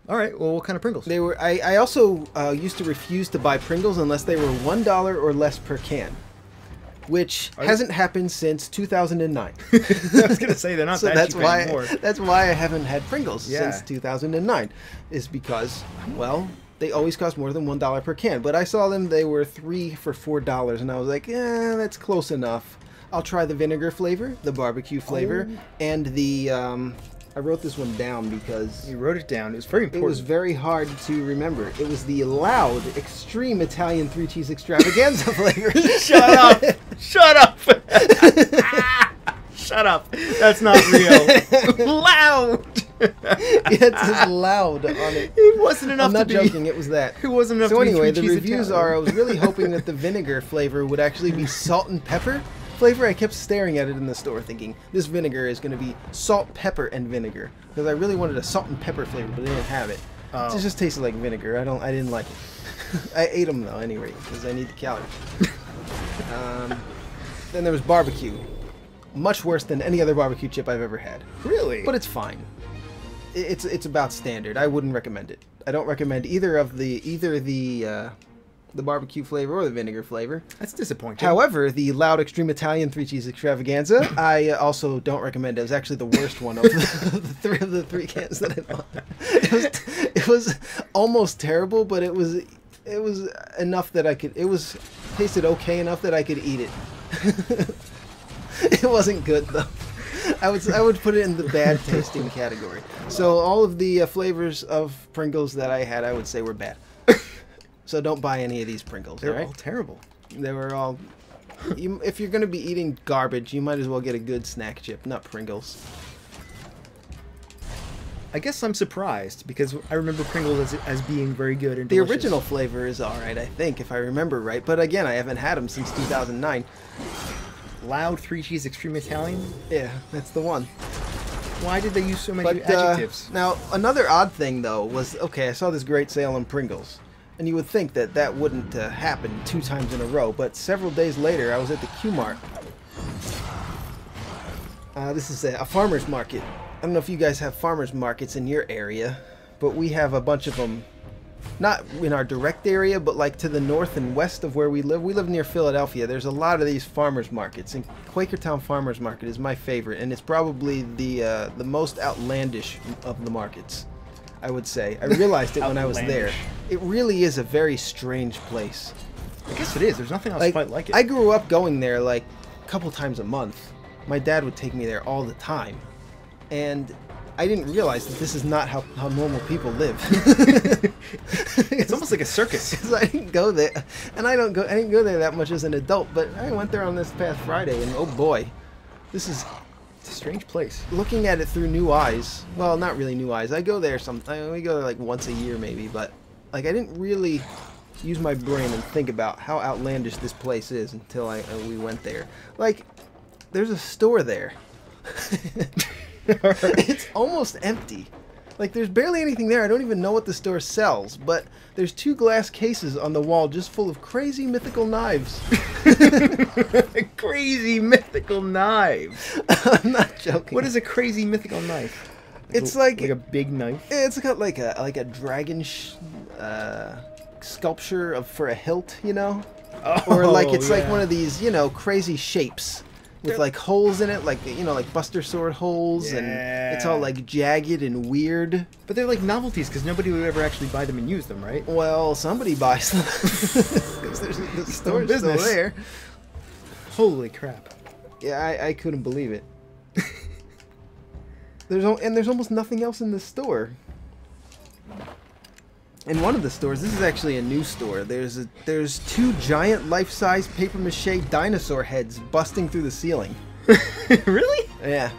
Alright, well, what kind of Pringles? They were. I also used to refuse to buy Pringles unless they were $1 or less per can, which hasn't happened since 2009. I was going to say they're not So that that's cheap why anymore. that's why I haven't had Pringles Yeah. since 2009, is because, well, they always cost more than $1 per can. But I saw them; they were 3 for $4, and I was like, that's close enough. I'll try the vinegar flavor, the barbecue flavor, and the. I wrote this one down because You wrote it down. It was very it important. was very hard to remember. It was the loud, extreme Italian 3-cheese extravaganza flavor. Shut up! Shut up! Shut up! That's not real. Loud! It says loud on it. It wasn't enough I'm not to be... joking. It was that. It wasn't enough So to be anyway, the 3-cheese reviews Italian. are, I was really hoping that the vinegar flavor would actually be salt and pepper flavor. I kept staring at it in the store thinking, this vinegar is going to be salt, pepper, and vinegar. Because I really wanted a salt and pepper flavor, but they didn't have it. Oh. It just tasted like vinegar. I didn't like it. I ate them though anyway, because I need the calories. Then there was barbecue. Much worse than any other barbecue chip I've ever had. Really? But it's fine. It's about standard. I wouldn't recommend it. I don't recommend either the barbecue flavor or the vinegar flavor. That's disappointing. However, the loud extreme Italian 3-cheese extravaganza, I also don't recommend it. It was actually the worst one of the three cans that I bought. It was almost terrible, but it was enough that I could. Tasted okay enough that I could eat it. It wasn't good though. I would put it in the bad tasting category. So all of the flavors of Pringles that I had, I would say were bad. So don't buy any of these Pringles. They're all right? all terrible. They were all. If you're gonna be eating garbage, you might as well get a good snack chip, not Pringles. I guess I'm surprised because I remember Pringles as being very good and The delicious. original flavor is all right, I think, if I remember right. But again, I haven't had them since 2009. Loud 3-cheese extreme Italian. Yeah, that's the one. Why did they use so many But adjectives? now another odd thing though was, okay, I saw this great sale on Pringles, and you would think that that wouldn't happen 2 times in a row. But several days later, I was at the Q-Mart. This is a farmer's market. I don't know if you guys have farmer's markets in your area, but we have a bunch of them. Not in our direct area, but like to the north and west of where we live. We live near Philadelphia. There's a lot of these farmers markets, and Quakertown Farmers Market is my favorite, and it's probably the most outlandish of the markets, I would say. I realized it when I was there. It really is a very strange place. I guess it is. There's nothing else Like, quite like it. I grew up going there like a couple times a month. My dad would take me there all the time, and I didn't realize that this is not how normal people live. It's almost like a circus. 'Cause I didn't go there, and I didn't go there that much as an adult. But I went there on this past Friday, and oh boy, this is It's a strange place. looking at it through new eyes. Well, not really new eyes. We go there like once a year maybe, but like I didn't really use my brain and think about how outlandish this place is until we went there. Like, there's a store there. It's almost empty. Like, there's barely anything there. I don't even know what the store sells, but there's 2 glass cases on the wall just full of crazy mythical knives. Crazy mythical knives. I'm not joking. What is a crazy mythical knife? It's like a big knife. it's got like a dragon sculpture for a hilt, you know? Or like it's like one of these, you know, crazy shapes with like holes in it, like, you know, like Buster Sword holes, and it's all like jagged and weird. But they're like novelties because nobody would ever actually buy them and use them, right? Well, somebody buys them. 'Cause the store's still business. there. Holy crap. Yeah, I couldn't believe it. There's almost nothing else in the store. In one of the stores, this is actually a new store. There's 2 giant life-size papier-mâché dinosaur heads busting through the ceiling. Really? Yeah.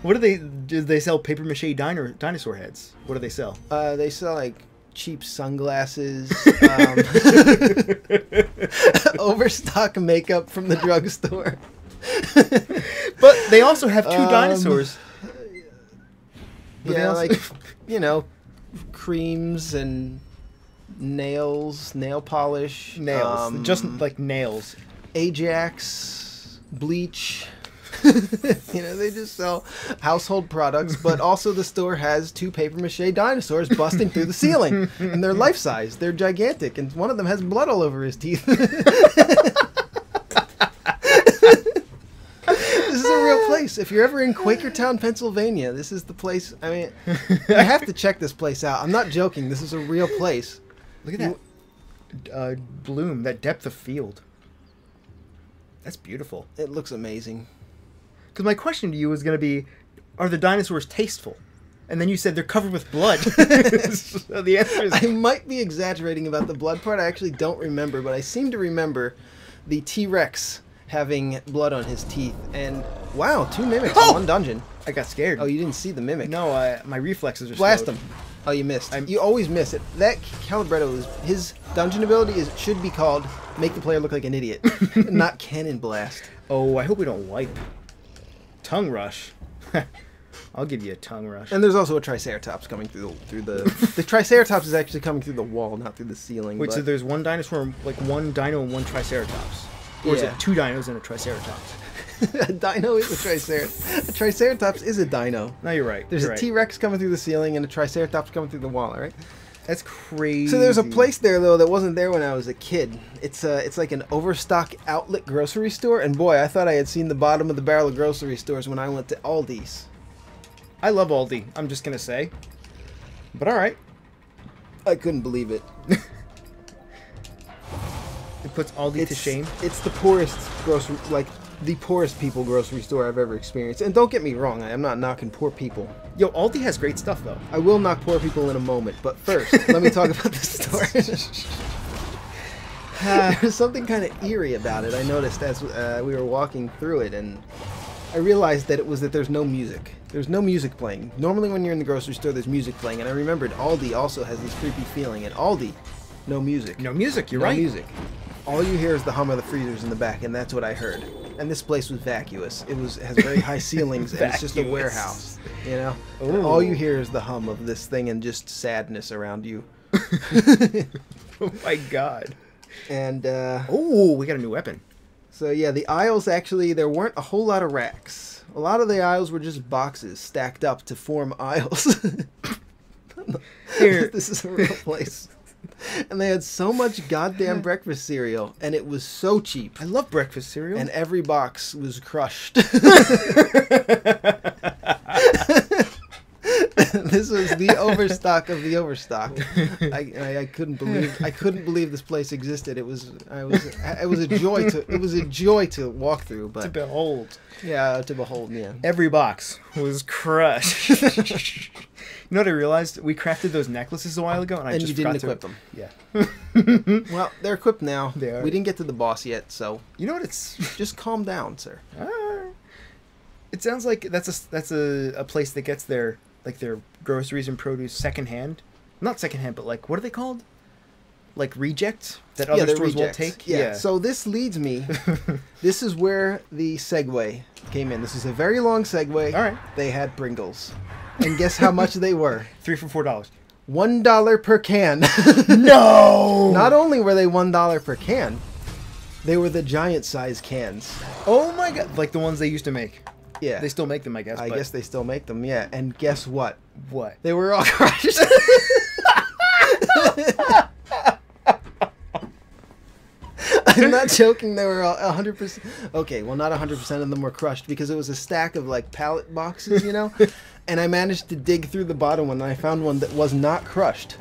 What do they sell papier-mâché dinosaur heads? What do they sell? They sell like cheap sunglasses, overstock makeup from the drugstore. But they also have 2 dinosaurs. But they Yeah, also- like, you know, creams and nails, nail polish, nails. Just like nails. Ajax, bleach. You know, they just sell household products, but also the store has 2 papier-mâché dinosaurs busting through the ceiling, and they're life-size. They're gigantic, and one of them has blood all over his teeth. This is a real place. If you're ever in Quakertown, Pennsylvania, this is the place. I mean, you have to check this place out. I'm not joking. This is a real place. Look at that bloom, that depth of field. That's beautiful. It looks amazing. Because my question to you was going to be, are the dinosaurs tasteful? And then you said they're covered with blood. So the answer is... I might be exaggerating about the blood part. I actually don't remember, but I seem to remember the T-Rex having blood on his teeth. And wow, 2 mimics in one dungeon. I got scared. Oh, you didn't see the mimic? No, my reflexes are Blast slowed. him. Oh, you missed. You always miss it. That Calibretto, his dungeon ability should be called make the player look like an idiot, not Cannon Blast. Oh, I hope we don't wipe. Tongue rush. I'll give you a tongue rush. And there's also a Triceratops coming through the Triceratops is actually coming through the wall, not through the ceiling. Wait, but... so there's one dinosaur, like one dino and one Triceratops? Or is Yeah. it 2 dinos and a Triceratops? A dino is a Triceratops. A Triceratops is a dino. No, you're right. There's you're a right. T-Rex coming through the ceiling and a Triceratops coming through the wall, all right? That's crazy. So there's a place there, though, that wasn't there when I was a kid. It's like an overstock outlet grocery store, and boy, I thought I had seen the bottom of the barrel of grocery stores when I went to Aldi's. I love Aldi, I'm just going to say. But alright. I couldn't believe it. It puts Aldi to shame. It's the poorest grocery, like, the poorest people grocery store I've ever experienced. And don't get me wrong, I am not knocking poor people. Yo, Aldi has great stuff, though. I will knock poor people in a moment, but first, let me talk about the store. There's something kind of eerie about it. I noticed as we were walking through it, and I realized that it was that there's no music. There's no music playing. Normally when you're in the grocery store, there's music playing, and I remembered Aldi also has this creepy feeling, and Aldi, no music. No music, you're No right. music. All you hear is the hum of the freezers in the back, and that's what I heard. And this place was vacuous. It has very high ceilings, and it's just a Vacuous. warehouse. You know, Ooh. all you hear is the hum of this thing and just sadness around you. Oh my god. And Oh, we got a new weapon. so yeah, the aisles actually there weren't a whole lot of racks. A lot of the aisles were just boxes stacked up to form aisles. Here. This is a real place. And they had so much goddamn breakfast cereal, and it was so cheap. I love breakfast cereal. And every box was crushed. This was the overstock of the overstock. I couldn't believe this place existed. It was a joy to walk through, but to behold. yeah, to behold, yeah. Every box was crushed. You know what I realized? We crafted those necklaces a while ago, and I And just you didn't forgot equip them. Yeah. Well, they're equipped now. They are. We didn't get to the boss yet, so You know what it's? just calm down, sir. It sounds like that's a place that gets their groceries and produce secondhand. Not secondhand, but like what are they called? Like reject that other they're stores won't rejects. take. Yeah. So this leads me. This is where the segue came in. This is a very long segue. All right. They had Pringles, and guess how much they were? 3 for $4. $1 per can. No. Not only were they $1 per can, they were the giant size cans. Oh my god! Like the ones they used to make. Yeah. They still make them, I guess. I but guess they still make them. Yeah. And guess what? What? They were all crushed. I'm not joking. They were all 100%. Okay, well, not 100% of them were crushed because it was a stack of like pallet boxes, you know. And I managed to dig through the bottom one, and I found one that was not crushed.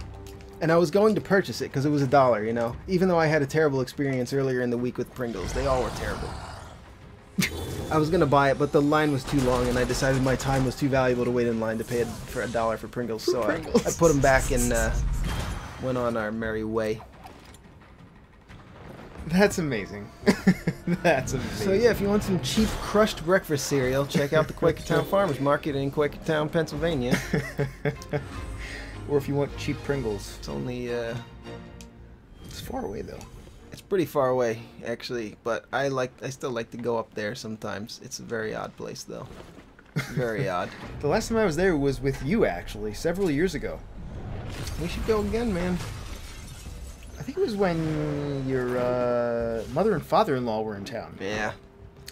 And I was going to purchase it because it was $1, you know. Even though I had a terrible experience earlier in the week with Pringles, they all were terrible. I was gonna buy it, but the line was too long, and I decided my time was too valuable to wait in line to pay for $1 for Pringles. So I put them back and went on our merry way. That's amazing. That's amazing. So yeah, if you want some cheap crushed breakfast cereal, check out the Quakertown Farmers Market in Quakertown, Pennsylvania. Or if you want cheap Pringles. It's only It's far away though. it's pretty far away actually, but I still like to go up there sometimes. It's a very odd place though. Very odd. The last time I was there was with you actually, several years ago. We should go again, man. I think it was when your mother and father-in-law were in town. Yeah.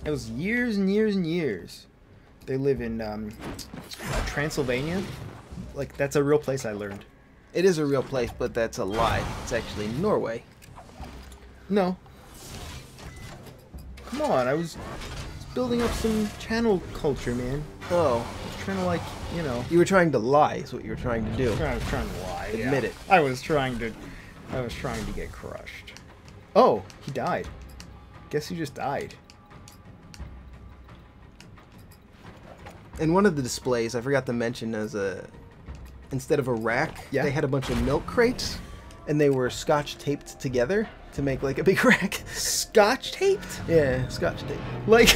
It was years and years and years. They live in Transylvania. Like, that's a real place, I learned. It is a real place, but that's a lie. It's actually Norway. No. Come on, I was building up some channel culture, man. Oh. I was trying to, like, you know... You were trying to lie, is what you were trying to do. I was trying to lie. Admit it. I was trying to get crushed. Oh, he died. Guess he just died. In one of the displays, I forgot to mention, instead of a rack, Yeah. they had a bunch of milk crates, and they were scotch taped together to make like a big rack. Scotch taped? Yeah, scotch tape. Like,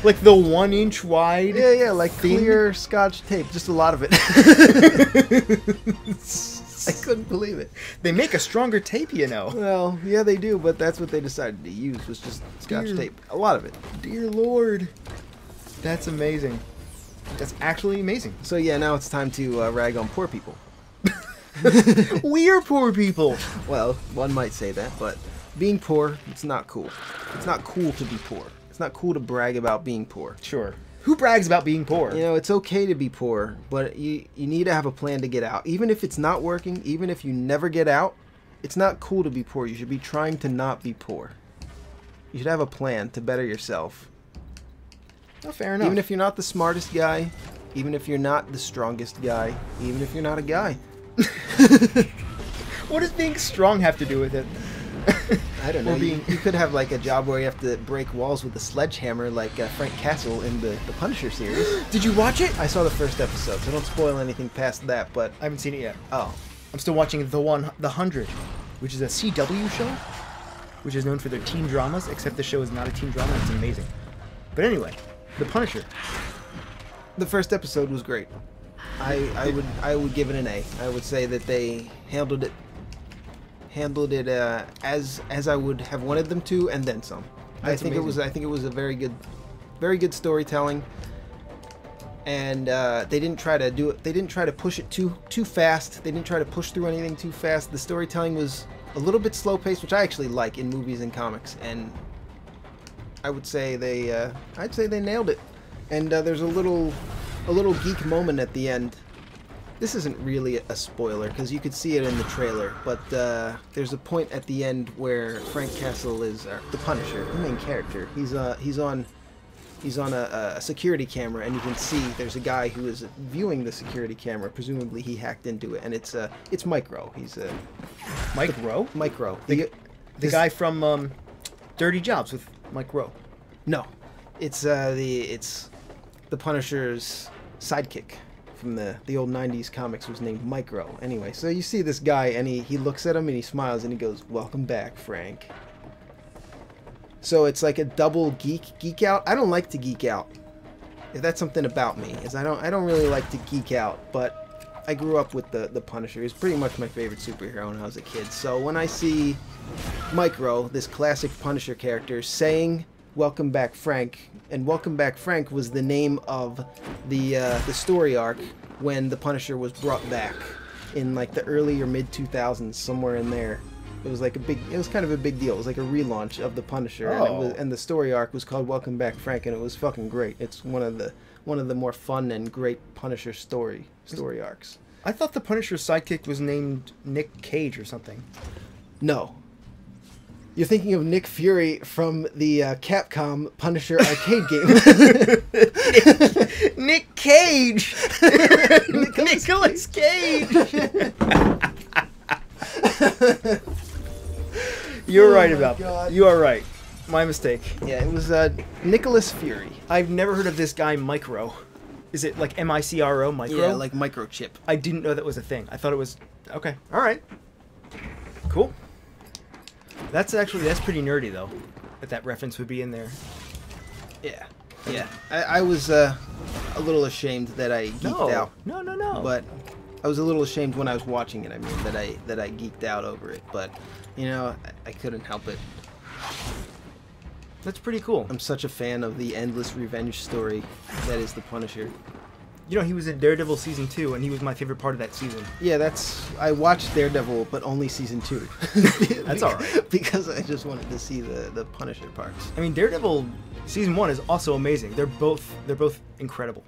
like the 1 inch wide. Yeah, like thin? clear scotch tape, just a lot of it. I couldn't believe it. They make a stronger tape, you know. Well, yeah, they do, but that's what they decided to use was just scotch Dear- tape. A lot of it. Dear Lord, that's amazing. That's actually amazing. So yeah, now it's time to rag on poor people. We're poor people. Well, one might say that, but being poor, it's not cool. It's not cool to be poor. It's not cool to brag about being poor. Sure. Who brags about being poor? You know, it's okay to be poor, but you need to have a plan to get out. Even if it's not working, even if you never get out, it's not cool to be poor. You should be trying to not be poor. You should have a plan to better yourself. Oh, fair enough. Even if you're not the smartest guy, even if you're not the strongest guy, even if you're not a guy. What does being strong have to do with it? I don't know. Or being... You could have like a job where you have to break walls with a sledgehammer like Frank Castle in the Punisher series. Did you watch it? I saw the first episode, so don't spoil anything past that, but... I haven't seen it yet. Oh. I'm still watching The 100, which is a CW show, which is known for their teen dramas, except the show is not a teen drama. It's amazing. But anyway, The Punisher. The first episode was great. I would give it an A. I would say that they handled it as I would have wanted them to, and then some. I think it was a very good storytelling. And they didn't try to do it. They didn't try to push it too fast. They didn't try to push through anything too fast. The storytelling was a little bit slow paced, which I actually like in movies and comics. And I would say I'd say they nailed it. And there's a little geek moment at the end. This isn't really a spoiler because you could see it in the trailer, but there's a point at the end where Frank Castle is the Punisher, the main character. He's on a security camera, and you can see there's a guy who is viewing the security camera. Presumably, he hacked into it, and it's Micro. He's Mike Rowe? Micro. The guy from Dirty Jobs with Mike Rowe. No, it's the Punisher's sidekick from the old 90s comics was named Micro. Anyway, so you see this guy, and he looks at him, and he smiles, and he goes, "Welcome back, Frank." So it's like a double geek out. I don't like to geek out. That's something about me, is I don't really like to geek out, but I grew up with the Punisher. He's pretty much my favorite superhero when I was a kid. So when I see Micro, this classic Punisher character, saying "Welcome back, Frank," and "Welcome back, Frank" was the name of the story arc when the Punisher was brought back in like the early or mid 2000s, somewhere in there. It was like it was kind of a big deal. It was like a relaunch of the Punisher, and the story arc was called "Welcome Back, Frank," and it was fucking great. It's one of the more fun and great Punisher story arcs. I thought the Punisher's sidekick was named Nick Cage or something. No. You're thinking of Nick Fury from the Capcom Punisher arcade game. Nick Cage! Nicolas Cage! You're right about that. You are right. My mistake. Yeah, it was Nicolas Fury. I've never heard of this guy, Micro. Is it like Micro, Micro? Yeah, like microchip. I didn't know that was a thing. I thought it was... Okay. Alright. Cool. That's pretty nerdy, though. That reference would be in there. Yeah. Yeah. I was a little ashamed that I geeked out. No. But I was a little ashamed when I was watching it. I mean, that I geeked out over it. But, you know, I couldn't help it. That's pretty cool. I'm such a fan of the endless revenge story that is the Punisher. You know, he was in Daredevil Season 2, and he was my favorite part of that season. Yeah, I watched Daredevil, but only Season 2. That's alright. Because I just wanted to see the Punisher parts. I mean, Daredevil Season 1 is also amazing. They're both incredible.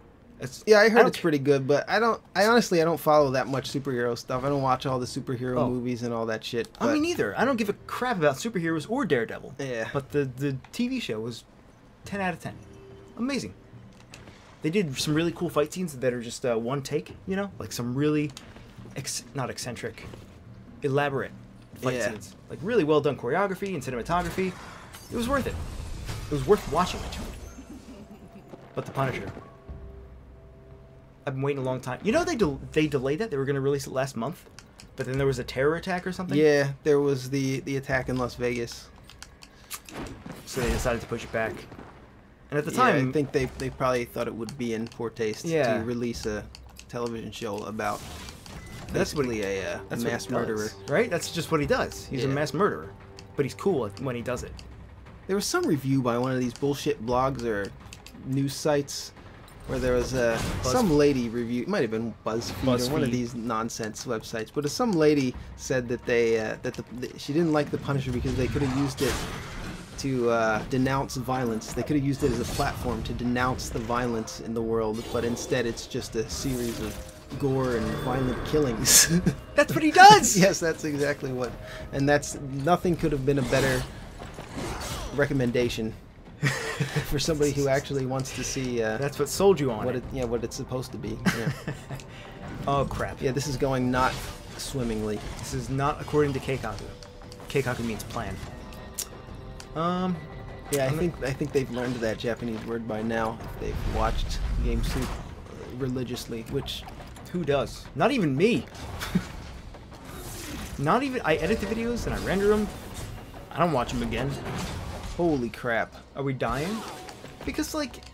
Yeah, I heard it's pretty good, but I honestly don't follow that much superhero stuff. I don't watch all the superhero movies and all that shit. I mean, neither. I don't give a crap about superheroes or Daredevil. Yeah. But the TV show was 10 out of 10. Amazing. They did some really cool fight scenes that are just one take, you know? Like some really, not eccentric, elaborate fight scenes. Like really well done choreography and cinematography. It was worth it. It was worth watching it. But the Punisher. I've been waiting a long time. You know they delayed that? They were going to release it last month. But then there was a terror attack or something? Yeah, there was the attack in Las Vegas. So they decided to push it back. And at the time... I think they probably thought it would be in poor taste to release a television show about basically a mass murderer. Right? That's just what he does. He's a mass murderer. But he's cool when he does it. There was some review by one of these bullshit blogs or news sites where there was some lady review. It might have been BuzzFeed or one of these nonsense websites, but some lady said that she didn't like the Punisher because they could have used it to denounce violence. They could have used it as a platform to denounce the violence in the world, but instead it's just a series of gore and violent killings. That's what he does. Yes, that's exactly what. And nothing could have been a better recommendation for somebody who actually wants to see. That's what sold you on what it's supposed to be. Yeah. Oh crap! Yeah, this is going not swimmingly. This is not according to Keikaku. Keikaku means plan. Yeah, I think they've learned that Japanese word by now. They've watched GameSoup religiously, which who does? Not even me. Not even. I edit the videos and I render them. I don't watch them again. Holy crap. Are we dying? Because, like,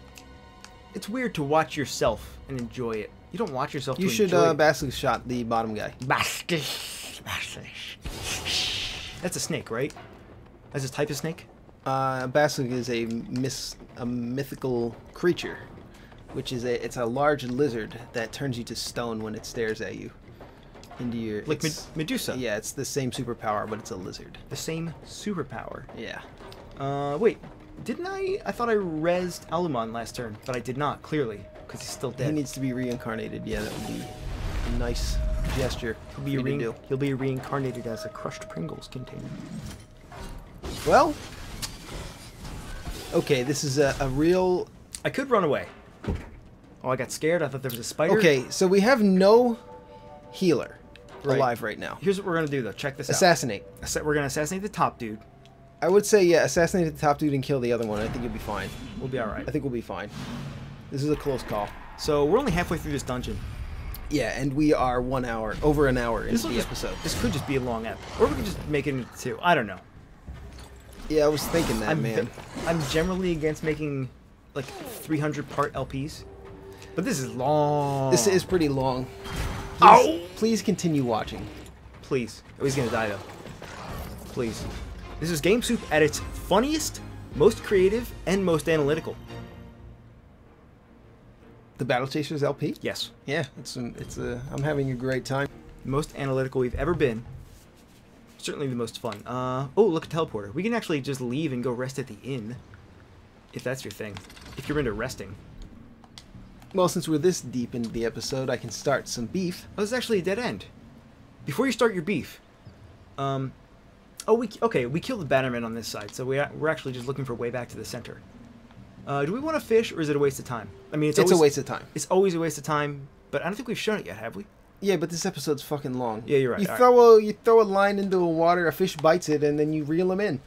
it's weird to watch yourself and enjoy it. You don't watch yourself to enjoy it. You should basket shot the bottom guy. That's a snake, right? That's a type of snake? Basilisk is a mythical creature, which is it's a large lizard that turns you to stone when it stares at you. Into your Like Medusa. Yeah, it's the same superpower, but it's a lizard. The same superpower. Yeah. Wait, didn't I? I thought I rezzed Alumon last turn, but I did not, clearly, because he's still dead. He needs to be reincarnated. Yeah, that would be a nice gesture. He'll be reincarnated as a crushed Pringles container. Well, okay, this is a real... I could run away. Oh, I got scared. I thought there was a spider. Okay, so we have no healer Right. alive right now. Here's what we're going to do, though. Check this Assassinate. out. We're going to assassinate the top dude. I would say, yeah, assassinate the top dude and kill the other one. I think you'll be fine. We'll be all right. I think we'll be fine. This is a close call. So we're only halfway through this dungeon. Yeah, and we are over an hour into the episode. This could just be a long ep. Or we could just make it into 2. I don't know. Yeah, I was thinking that, man. I'm generally against making, like, 300-part LPs. But this is long. This is pretty long. Ow! Please continue watching. Please. Oh, he's gonna die, though. Please. This is Game Soup at its funniest, most creative, and most analytical. The Battle Chasers LP? Yes. Yeah, I'm having a great time. Most analytical we've ever been. Certainly the most fun. Oh, look, a teleporter. We can actually just leave and go rest at the inn. If that's your thing. If you're into resting. Well, since we're this deep into the episode, I can start some beef. Oh, this is actually a dead end. Before you start your beef. We killed the Bannerman on this side, so we're actually just looking for a way back to the center. Do we want to fish, or is it a waste of time? I mean, it's a waste of time. It's always a waste of time, but I don't think we've shown it yet, have we? Yeah, but this episode's fucking long. Yeah, you're right. You throw a line into the water, a fish bites it, and then you reel them in.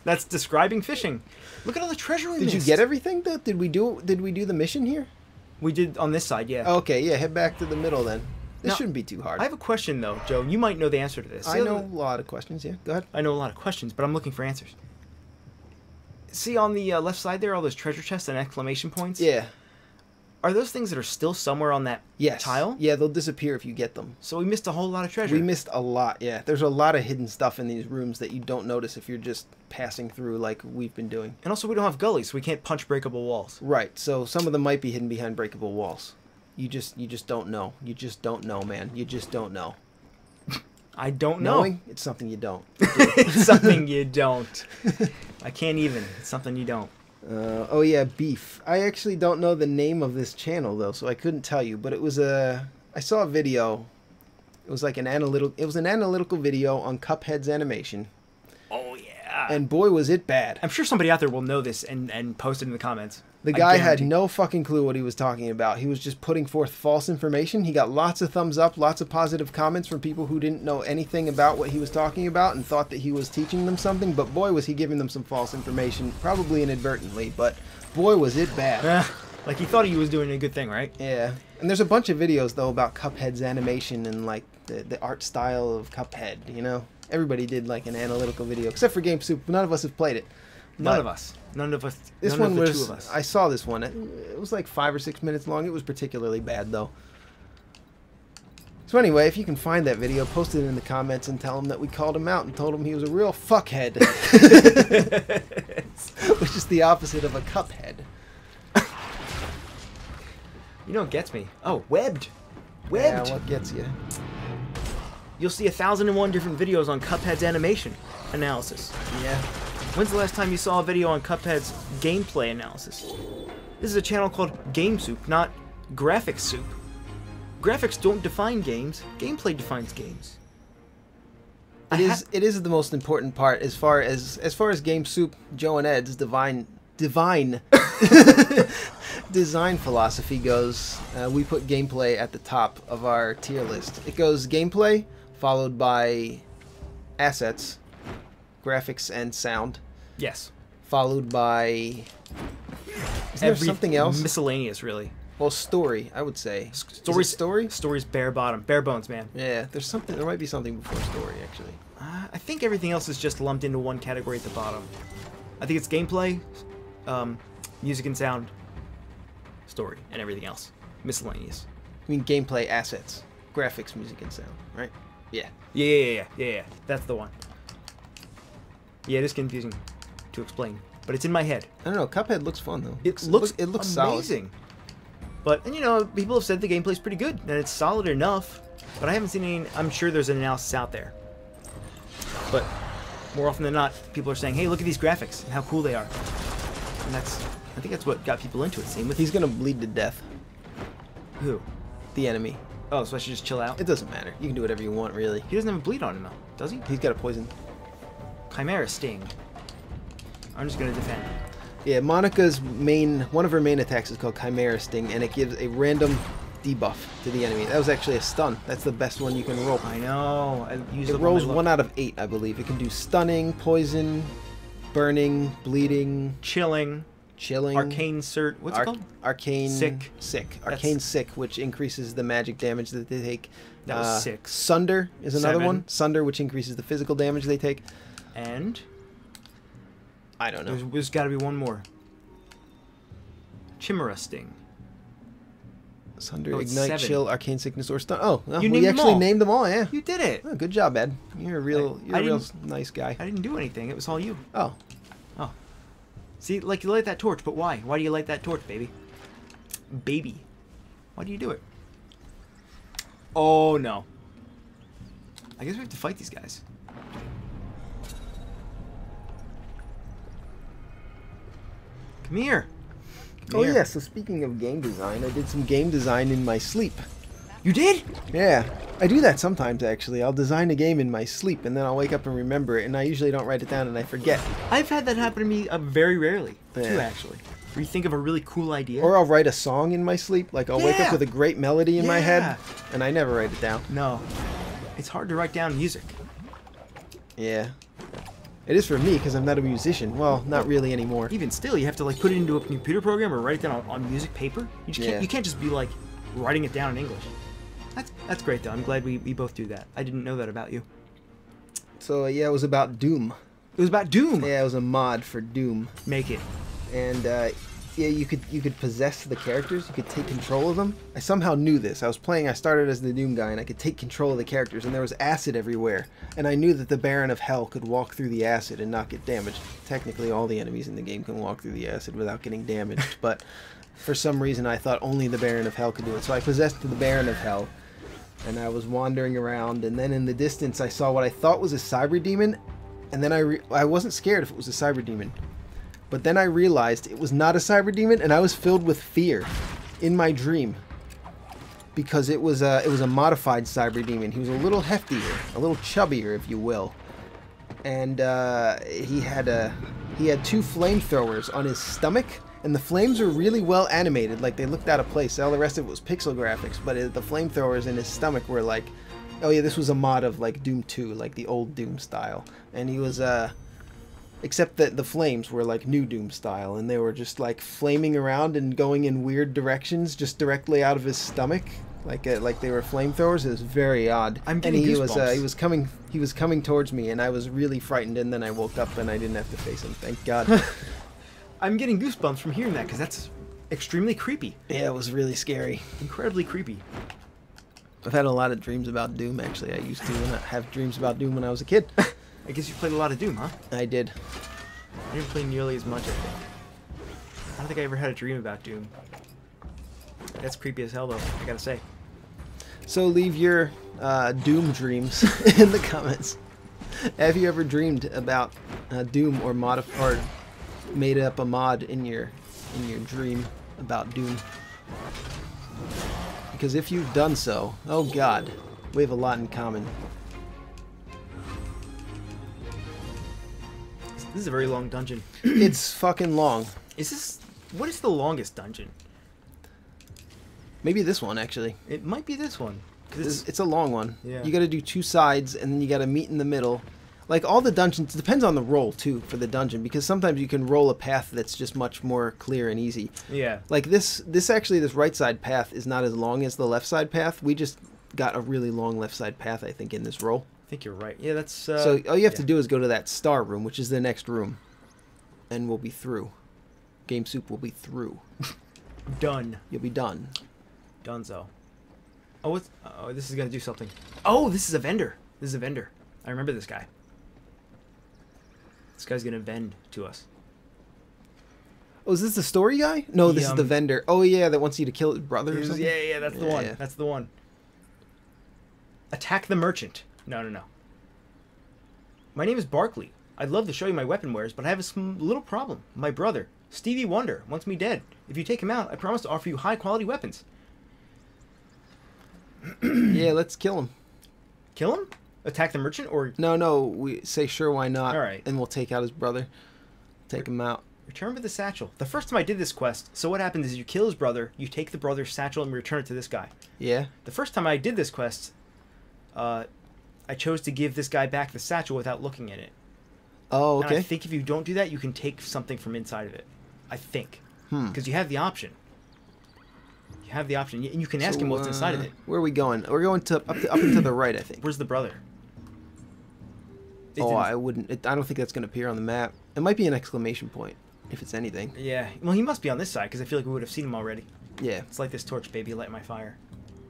That's describing fishing. Look at all the treasure we missed. Did you get everything though? Did we do the mission here? We did on this side, yeah. Okay, yeah, head back to the middle then. This Now, shouldn't be too hard. I have a question though, Joe. You might know the answer to this. I know a lot of questions, yeah. Go ahead. I know a lot of questions, but I'm looking for answers. See on the left side there, all those treasure chests and exclamation points? Yeah. Are those things that are still somewhere on that tile? Yeah, they'll disappear if you get them. So we missed a whole lot of treasure. We missed a lot, yeah. There's a lot of hidden stuff in these rooms that you don't notice if you're just passing through like we've been doing. And also we don't have gullies, so we can't punch breakable walls. Right, so some of them might be hidden behind breakable walls. You just don't know. You just don't know, man. You just don't know. I don't know. Knowing, it's something you don't. It's something you don't. I can't even. It's something you don't. Oh yeah, beef. I actually don't know the name of this channel though, so I couldn't tell you. But it was I saw a video. It was like an analytical video on Cuphead's animation. Oh yeah. And boy was it bad. I'm sure somebody out there will know this and post it in the comments. The guy had no fucking clue what he was talking about. He was just putting forth false information. He got lots of thumbs up, lots of positive comments from people who didn't know anything about what he was talking about and thought that he was teaching them something. But boy, was he giving them some false information, probably inadvertently. But boy, was it bad. Like he thought he was doing a good thing, right? Yeah. And there's a bunch of videos, though, about Cuphead's animation and, like, the art style of Cuphead, you know? Everybody did, like, an analytical video, except for GameSoup. None of us have played it. None of us. None of us. This none one of the was. two of us. I saw this one. It was like 5 or 6 minutes long. It was particularly bad, though. So anyway, if you can find that video, post it in the comments and tell him that we called him out and told him he was a real fuckhead. Which is the opposite of a cuphead. You know what gets me? Oh, webbed. Webbed. Yeah, what gets you? You'll see 1,001 different videos on Cuphead's animation analysis. Yeah. When's the last time you saw a video on Cuphead's gameplay analysis? This is a channel called GameSoup, not Graphics Soup. Graphics don't define games. Gameplay defines games. It is the most important part as far as GameSoup, Joe and Ed's divine design philosophy goes. We put gameplay at the top of our tier list. It goes gameplay, followed by assets, graphics and sound. Yes. Followed by... Is there something else? Miscellaneous, really. Well, story, I would say. Story? Story's bare bones, man. Yeah, there's something. There might be something before story, actually. I think everything else is just lumped into one category at the bottom. I think it's gameplay, music and sound, story, and everything else. Miscellaneous. I mean gameplay, assets, graphics, music, and sound, right? Yeah. Yeah. That's the one. Yeah, it is confusing. to explain, but it's in my head. I don't know. Cuphead looks fun though. It looks solid. amazing. But, and you know, people have said the gameplay's pretty good, and it's solid enough, but I haven't seen any, I'm sure there's an analysis out there. But more often than not, people are saying, hey, look at these graphics and how cool they are. And that's, I think that's what got people into it. Same with... He's gonna bleed to death. Who? The enemy. Oh, so I should just chill out? It doesn't matter. You can do whatever you want, really. He doesn't have a bleed on him, though, does he? He's got a poison. Chimera Sting. I'm just gonna defend. Yeah, Monica's one of her main attacks is called Chimera Sting, and it gives a random debuff to the enemy. That was actually a stun. That's the best one you can roll. I know. It rolls 1 out of 8, I believe. It can do stunning, poison, burning, bleeding, chilling, arcane cert. What's it called? Arcane sick. Arcane sick, which increases the magic damage that they take. That was 6. Sunder is another 7. one. Sunder, which increases the physical damage they take. And I don't know. There's got to be one more. Chimera Sting. Sunder, Oh, it's Ignite, 7. Chill, Arcane Sickness, or Stun. Oh, well, You we named them actually all. named them all, yeah. You did it. Oh, good job, Ed. You're a real nice guy. I didn't do anything. It was all you. Oh. Oh. See, like you light that torch, but why? Why do you light that torch, baby? Baby. Why do you do it? Oh, no. I guess we have to fight these guys. Come here. Come Oh, here. yeah, so speaking of game design, I did some game design in my sleep. You did? Yeah, I do that sometimes, actually. I'll design a game in my sleep, and then I'll wake up and remember it, and I usually don't write it down, and I forget. I've had that happen to me very rarely, too, Yeah. actually. Where you think of a really cool idea. Or I'll write a song in my sleep. Like, I'll wake up Yeah. with a great melody in my Yeah. head, and I never write it down. No. It's hard to write down music. Yeah. It is for me, because I'm not a musician. Well, not really anymore. Even still, you have to like put it into a computer program or write it down on music paper. You just can't, Yeah. you can't just be like writing it down in English. That's great though. I'm glad we both do that. I didn't know that about you. So, yeah, it was about Doom. It was about Doom. Yeah, it was a mod for Doom. Make it. And, yeah, you could possess the characters. You could take control of them. I somehow knew this. I started as the Doom guy, and I could take control of the characters, and there was acid everywhere. And I knew that the Baron of Hell could walk through the acid and not get damaged. Technically, all the enemies in the game can walk through the acid without getting damaged, but for some reason I thought only the Baron of Hell could do it. So I possessed the Baron of Hell, and I was wandering around, and then in the distance I saw what I thought was a cyber demon, and then I wasn't scared if it was a cyber demon. But then I realized it was not a cyber demon, and I was filled with fear in my dream because it was a modified cyber demon. He was a little heftier, a little chubbier, if you will, and he had 2 flamethrowers on his stomach, and the flames were really well animated, like they looked out of place. All the rest of it was pixel graphics, but the flamethrowers in his stomach were like, oh yeah, this was a mod of like Doom 2, like the old Doom style, and he was except that the flames were like new Doom style, and they were just like flaming around and going in weird directions, just directly out of his stomach, like they were flamethrowers. It was very odd. I'm getting goosebumps. He was coming towards me, and I was really frightened. And then I woke up, and I didn't have to face him. Thank God. I'm getting goosebumps from hearing that because that's extremely creepy. Yeah, it was really scary. Incredibly creepy. I've had a lot of dreams about Doom. Actually, I used to have dreams about Doom when I was a kid. I guess you played a lot of Doom, huh? I did. I didn't play nearly as much, I think. I don't think I ever had a dream about Doom. That's creepy as hell, though, I gotta say. So leave your Doom dreams in the comments. Have you ever dreamed about Doom or made up a mod in your dream about Doom? Because if you've done so, oh God, we have a lot in common. This is a very long dungeon. It's fucking long. What is the longest dungeon? Maybe this one, actually. It might be this one. It's a long one. Yeah. You gotta do 2 sides, and then you gotta meet in the middle. Like, all the dungeons, it depends on the roll, too, for the dungeon, because sometimes you can roll a path that's just much more clear and easy. Yeah. Like, this right side path is not as long as the left side path. We just got a really long left side path, I think, in this roll. I think you're right. Yeah, that's... So all you have to do is go to that star room, which is the next room, and we'll be through. Game Soup will be through. Done. You'll be done. Donezo. Oh, this is gonna do something. Oh, this is a vendor. I remember this guy. This guy's gonna vend to us. Oh, is this the story guy? No, this The, is the vendor. Oh yeah, that wants you to kill his brother or Yeah, something? yeah, that's the Yeah, one. yeah. That's the one. Attack the merchant. No. My name is Barkley. I'd love to show you my weapon wares, but I have a little problem. My brother, Stevie Wonder, wants me dead. If you take him out, I promise to offer you high-quality weapons. Yeah, let's kill him. Kill him? Attack the merchant? Or No, we say sure, why not? All right. And we'll take out his brother. Take him out. return with the satchel. The first time I did this quest, so what happens is you kill his brother, you take the brother's satchel, and return it to this guy. Yeah. The first time I did this quest, I chose to give this guy back the satchel without looking at it. Oh, okay. And I think if you don't do that, you can take something from inside of it. I think. Because you have the option. You have the option. And you can ask him what's inside of it. Where are we going? We're going to up and to the right, I think. Where's the brother? Oh, I wouldn't. I don't think that's going to appear on the map. It might be an exclamation point, if it's anything. Yeah. Well, he must be on this side, because I feel like we would have seen him already. Yeah. It's like this torch, baby, light my fire.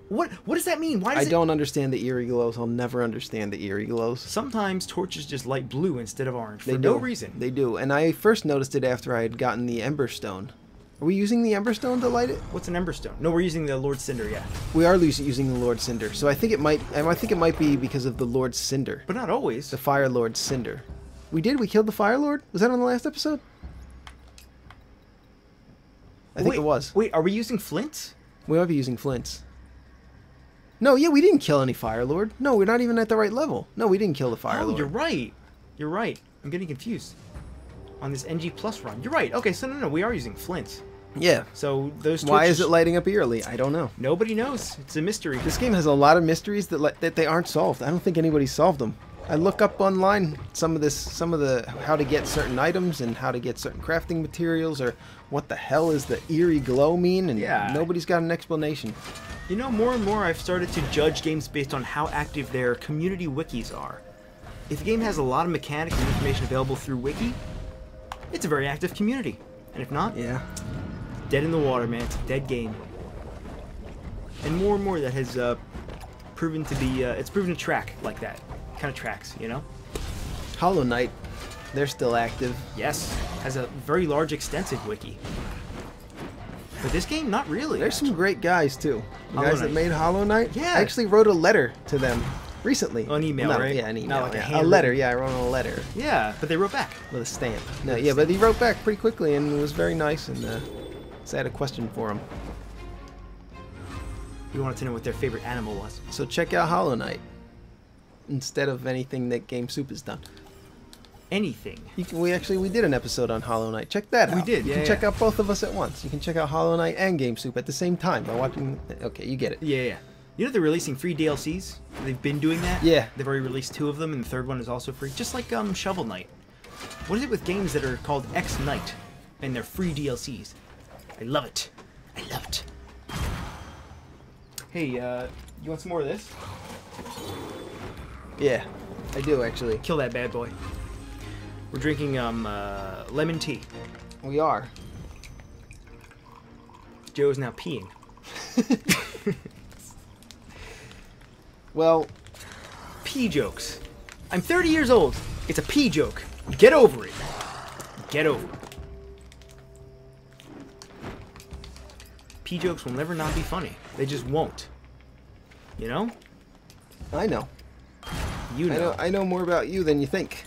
What does that mean? Why I does don't understand the eerie glows. I'll never understand the eerie glows. Sometimes torches just light blue instead of orange for They no do. reason. They do. And I first noticed it after I had gotten the Ember Stone. Are we using the Ember Stone to light it? What's an emberstone? No, we're using the Lord Cinder, yeah. We are using the Lord Cinder. So I think it might be because of the Lord Cinder. But not always. The Fire Lord Cinder. We killed the Fire Lord? Was that on the last episode? I think it was. Wait, are we using flints? We might be using flints. No, yeah, we didn't kill any Fire Lord. No, we're not even at the right level. No, we didn't kill the Fire Oh, Lord. you're right. You're right. I'm getting confused. On this NG Plus run. You're right. Okay, so no, we are using flints. Yeah. So those torches... Why is it lighting up eerily? I don't know. Nobody knows. It's a mystery. This game has a lot of mysteries that they aren't solved. I don't think anybody solved them. I look up online some of the how to get certain items and how to get certain crafting materials, or what the hell is the eerie glow mean, and Yeah. nobody's got an explanation. You know, more and more I've started to judge games based on how active their community wikis are. If a game has a lot of mechanics and information available through wiki, it's a very active community. And if not, Yeah. dead in the water, man. It's a dead game. And more that has proven to be, it's proven to track like that. Kind of tracks, you know? Hollow Knight, they're still active. Yes, has a very large, extensive wiki. But this game, not really. There's some great guys too. The Hollow guys that Knight. made Hollow Knight. Yeah. I actually wrote a letter to them recently. An email, Well, right? Yeah, an email. Not like a yeah. handwritten- letter. Yeah, I wrote a letter Yeah, but they wrote back. with a stamp. No, yeah, but he wrote back pretty quickly and it was very nice. And so I had a question for him. We wanted to know what their favorite animal was. So check out Hollow Knight instead of anything that Game Soup has done. Anything. We did an episode on Hollow Knight. Check that out. We did, You yeah, can check yeah. out both of us at once. You can check out Hollow Knight and Game Soup at the same time by watching. Okay, you get it. Yeah. You know they're releasing free DLCs? They've been doing that? Yeah. They've already released 2 of them, and the 3rd one is also free. Just like Shovel Knight. What is it with games that are called X Knight, and they're free DLCs? I love it. I love it. Hey, you want some more of this? Yeah, I do actually. Kill that bad boy. We're drinking lemon tea. We are. Joe is now peeing. Well, Pee jokes. I'm 30 years old. It's a pee joke. Get over it. Get over it. Pee jokes will never not be funny. They just won't. You know? I know. You know. I know more about you than you think.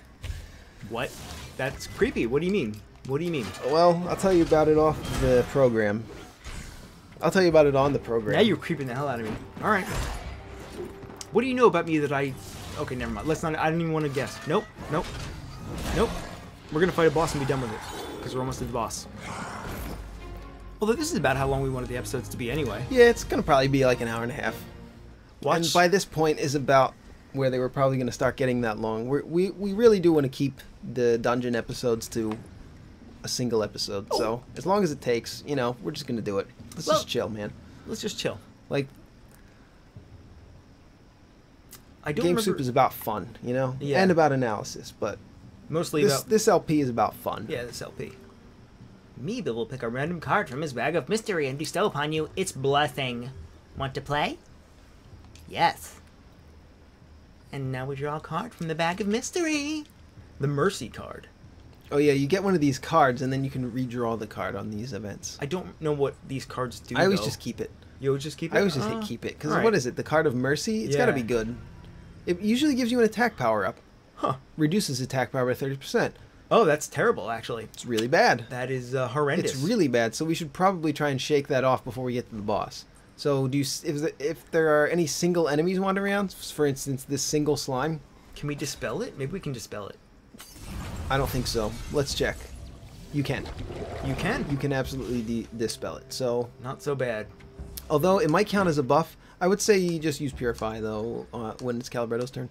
What? That's creepy. What do you mean? What do you mean? Well, I'll tell you about it off the program. I'll tell you about it on the program. Now you're creeping the hell out of me. All right. What do you know about me that I... Okay, never mind. Let's not... I don't even want to guess. Nope. Nope. Nope. We're going to fight a boss and be done with it. Because we're almost at the boss. Although this is about how long we wanted the episodes to be anyway. Yeah, it's gonna probably be like an hour and a half. And by this point is about where they were probably gonna start getting that long. We really do want to keep the dungeon episodes to a single episode. Oh. So as long as it takes, we're just gonna do it. Let's Well- just chill, man. Let's just chill. Like, I don't Game remember... Soup is about fun, Yeah. and about analysis. But Mostly about... this LP is about fun. Yeah, this LP. Meeble will pick a random card from his bag of mystery and bestow upon you its blessing. Want to play? Yes. And now we draw a card from the bag of mystery. The Mercy card. Oh yeah, you get one of these cards, and then you can redraw the card on these events. I don't know what these cards do. I always though. just keep it. You always just keep it? I always just hit keep it. Because alright. what is it? The card of mercy? It's got to Yeah. be good. It usually gives you an attack power up. Huh. Reduces attack power by 30%. Oh, that's terrible, actually. It's really bad. That is horrendous. It's really bad. So we should probably try and shake that off before we get to the boss. So do you, if there are any single enemies wandering around, for instance, this single slime? Can we dispel it? Maybe we can dispel it. I don't think so. Let's check. You can. You can. You can absolutely dispel it. So, Not so bad. although it might count as a buff, I would say you just use Purify, though, when it's Calibretto's turn.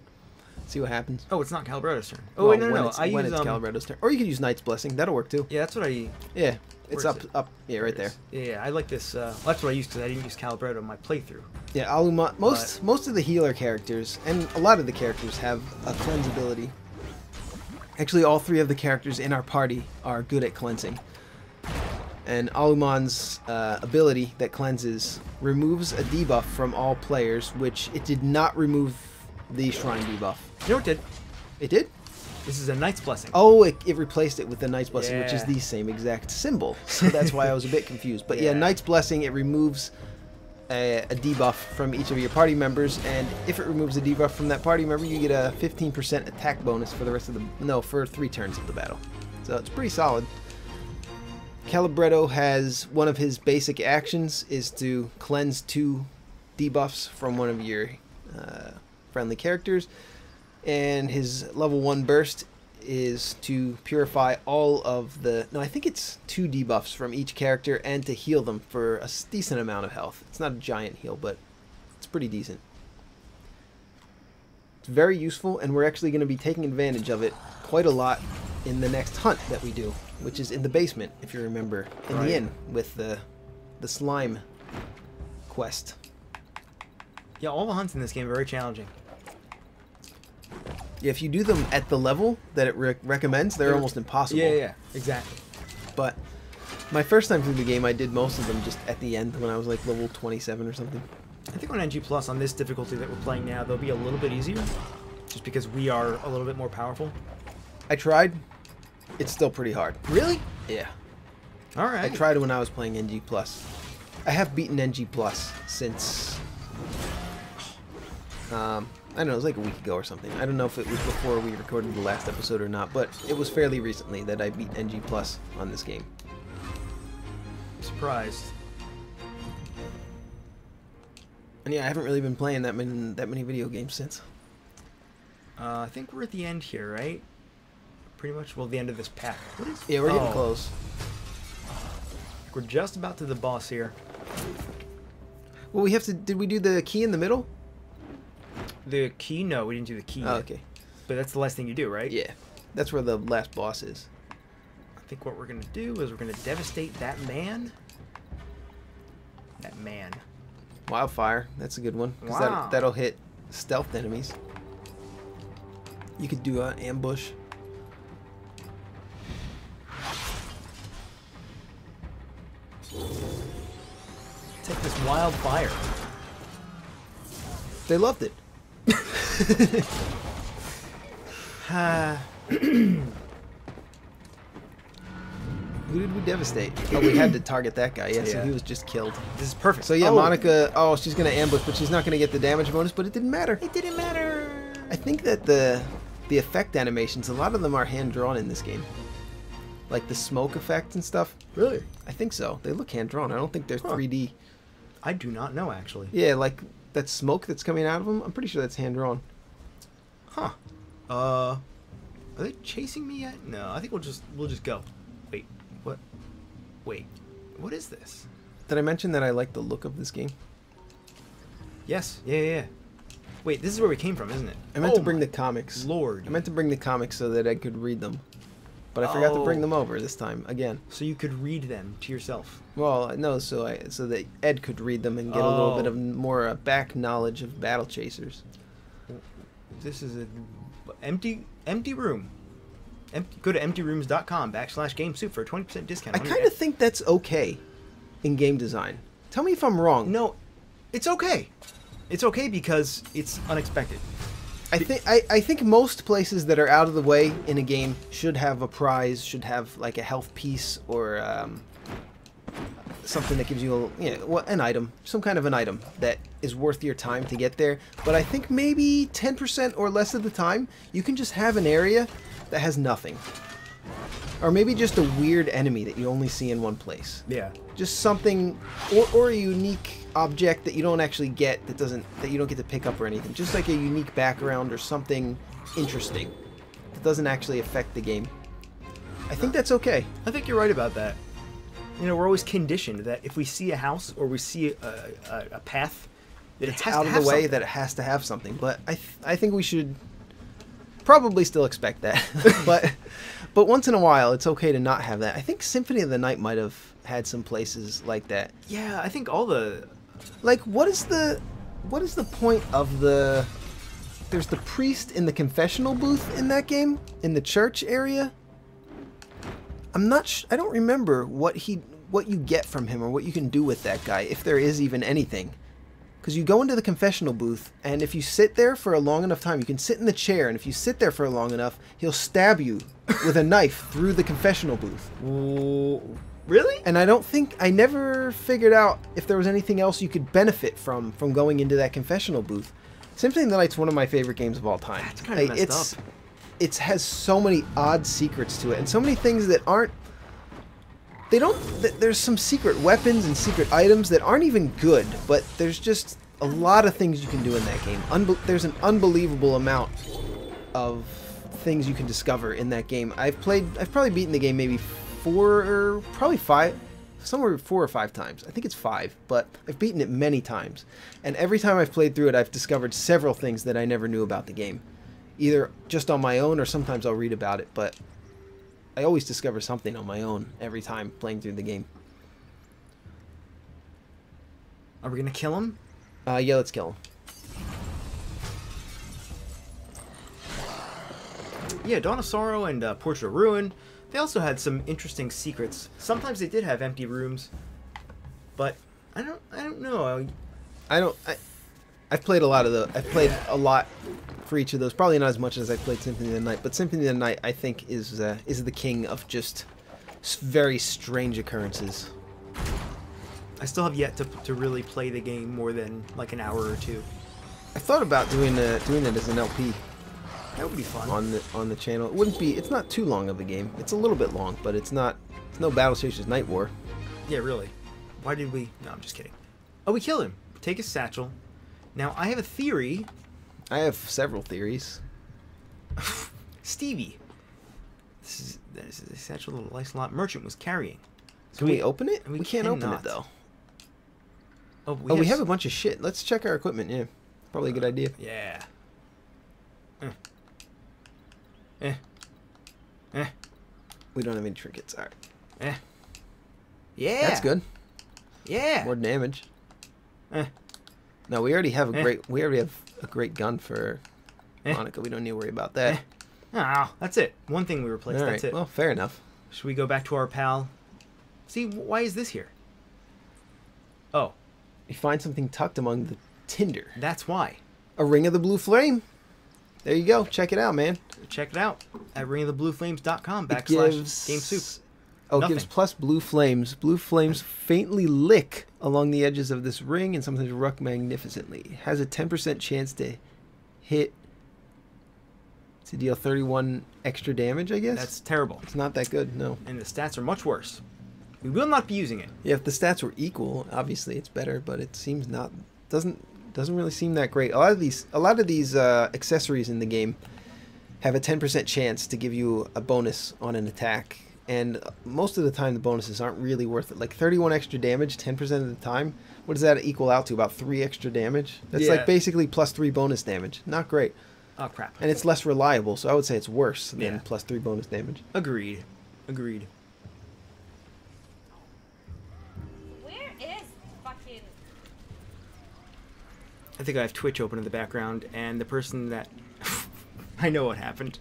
See what happens. Oh, it's not Calibretto's turn. Oh, Well, wait, no, when no. it's, I when use, it's Calibretto's turn. Or you could use Knight's Blessing. That'll work, too. Yeah, that's what I... Yeah. It's Where is up. Yeah, right there. Yeah, I like this. That's what I used because I didn't use Calibretto in my playthrough. Yeah, Aluma. Most of the healer characters, and a lot of the characters, have a cleanse ability. Actually, all 3 of the characters in our party are good at cleansing. And Alumon's ability that cleanses removes a debuff from all players, which it did not remove the shrine debuff. You know what it did? It did? This is a Knight's Blessing. Oh, it replaced it with the Knight's Blessing, which is Yeah. the same exact symbol. So that's why I was a bit confused. But yeah, Yeah. Knight's Blessing, it removes a debuff from each of your party members, and if it removes a debuff from that party member, you get a 15% attack bonus for the rest of the... No, for 3 turns of the battle. So it's pretty solid. Calibretto has one of his basic actions is to cleanse 2 debuffs from one of your friendly characters, and his level 1 burst is to purify all of the... No, I think it's 2 debuffs from each character and to heal them for a decent amount of health. It's not a giant heal, but it's pretty decent. It's very useful, and we're actually going to be taking advantage of it quite a lot in the next hunt that we do, which is in the basement, if you remember, in Right. the inn with the slime quest. Yeah, all the hunts in this game are very challenging. Yeah, if you do them at the level that it recommends, they're almost impossible. Yeah, exactly. But my first time through the game, I did most of them just at the end when I was like level 27 or something. I think on NG Plus on this difficulty that we're playing now, they'll be a little bit easier, just because we are a little bit more powerful. I tried. It's still pretty hard. Really? Yeah. All right. I tried when I was playing NG Plus. I have beaten NG Plus since... I don't know, it was like a week ago or something. I don't know if it was before we recorded the last episode or not, but it was fairly recently that I beat NG Plus on this game. Surprised. And yeah, I haven't really been playing that many video games since. I think we're at the end here, right? Pretty much. Well, the end of this pack. What is? Yeah, we're getting Oh, close. We're just about to the boss here. Well, we have to... Did we do the key in the middle? The key? No, we didn't do the key. Oh, yet. okay. But that's the last thing you do, right? Yeah. That's where the last boss is. I think what we're gonna do is we're gonna devastate that man. That man. Wildfire. That's a good one. 'Cause Wow. that'll hit stealth enemies. You could do an ambush. Take this wildfire. They loved it. Who did we devastate? Oh, we had to target that guy. Yeah, so Yeah. he was just killed. This is perfect. So yeah, Oh, Monica... Oh, she's going to ambush, but she's not going to get the damage bonus, but it didn't matter. It didn't matter. I think that the effect animations, a lot of them are hand-drawn in this game. Like the smoke effect and stuff. Really? I think so. They look hand-drawn. I don't think they're Huh. 3D. I do not know actually. Yeah, like that smoke that's coming out of them, I'm pretty sure that's hand-drawn. Huh. Are they chasing me yet? No, I think we'll just go. Wait, what? Wait, what is this? Did I mention that I like the look of this game? Yes, yeah. Wait, this is where we came from, isn't it? I meant to Oh bring my the comics. Lord. I meant to bring the comics so that I could read them. But I forgot to bring Oh. them over this time, again. So you could read them to yourself. Well, no, so that Ed could read them and get a little bit Oh. of more back knowledge of Battle Chasers. This is a empty room. Go to emptyrooms.com/GameSoup for a 20% discount. I on your kind of think that's okay in game design. Tell me if I'm wrong. No, it's okay. It's okay because it's unexpected. I think most places that are out of the way in a game should have a prize, should have like a health piece or something that gives you an item, some kind of an item that is worth your time to get there. But I think maybe 10% or less of the time you can just have an area that has nothing. Or maybe just a weird enemy that you only see in one place. Yeah. Just something, or a unique object that you don't actually get, that you don't get to pick up or anything. Just like a unique background or something interesting that doesn't actually affect the game. I think that's okay. I think you're right about that. You know, we're always conditioned that if we see a house or we see a path, that it has Out to of have the way something. that it has to have something. But I think we should probably still expect that. But once in a while, it's okay to not have that. I think Symphony of the Night might have had some places like that. Yeah, I think all the... Like, what is the point of the... There's the priest in the confessional booth in that game, in the church area. I'm not. I don't remember what you get from him or what you can do with that guy, if there is even anything. Because you go into the confessional booth, and if you sit there for a long enough time, you can sit in the chair, and if you sit there for long enough, he'll stab you with a knife through the confessional booth. Really? And I never figured out if there was anything else you could benefit from going into that confessional booth. Symphony of the Night's one of my favorite games of all time. That's kind of messed up. It has so many odd secrets to it, and so many things that aren't... There's some secret weapons and secret items that aren't even good, but there's just a lot of things you can do in that game. There's an unbelievable amount of things you can discover in that game. I've probably beaten the game maybe 4 or probably 5, somewhere 4 or 5 times. I think it's 5, but I've beaten it many times. And every time I've played through it, I've discovered several things that I never knew about the game. Either just on my own or sometimes I'll read about it, but I always discover something on my own every time playing through the game. Are we going to kill him? Yeah, let's kill him. Yeah, Dawn of Sorrow and Portrait of Ruin, they also had some interesting secrets. Sometimes they did have empty rooms, but I don't know. I've played a lot of I've played a lot for each of those. Probably not as much as I played Symphony of the Night, but Symphony of the Night I think is the king of just very strange occurrences. I still have yet to really play the game more than like an hour or two. I thought about doing it as an LP. That would be fun. On the channel. It wouldn't be. It's not too long of a game. It's a little bit long, but it's not. It's no Battle Stations Night War. Yeah, really. Why did we? No, I'm just kidding. Oh, we killed him. Take his satchel. Now I have a theory. I have several theories. Stevie. This is the satchel the Lysolot merchant was carrying. Can we open it? We can't open it cannot. though. Oh, We have a bunch of shit. Let's check our equipment. Yeah, probably a good idea. Yeah. We don't have any trinkets. All right. Yeah. That's good. Yeah. More damage. No, we already have a great gun for Monica. We don't need to worry about that. Oh, that's it. One thing we replaced. All right. That's it. Well, fair enough. Should we go back to our pal? See, why is this here? Oh, You find something tucked among the tinder. that's why. A ring of the blue flame. There you go. Check it out, man. Check it out at ringoftheblueflames.com It / gives GameSoup. Oh, it Nothing. gives plus blue flames. Blue flames faintly lick along the edges of this ring and sometimes rock magnificently. It has a 10% chance to hit. To deal 31 extra damage, I guess. That's terrible. It's not that good, no. And the stats are much worse. We will not be using it. Yeah, if the stats were equal, obviously it's better, but it seems not. Doesn't really seem that great. A lot of these accessories in the game have a 10% chance to give you a bonus on an attack, and most of the time the bonuses aren't really worth it. Like 31 extra damage 10% of the time. What does that equal out to? About 3 extra damage. That's Yeah. like basically plus 3 bonus damage. Not great. Oh, crap. And it's less reliable, so I would say it's worse than Yeah. plus 3 bonus damage. Agreed. Where is fucking... I think I have Twitch open in the background, and the person that... I know what happened.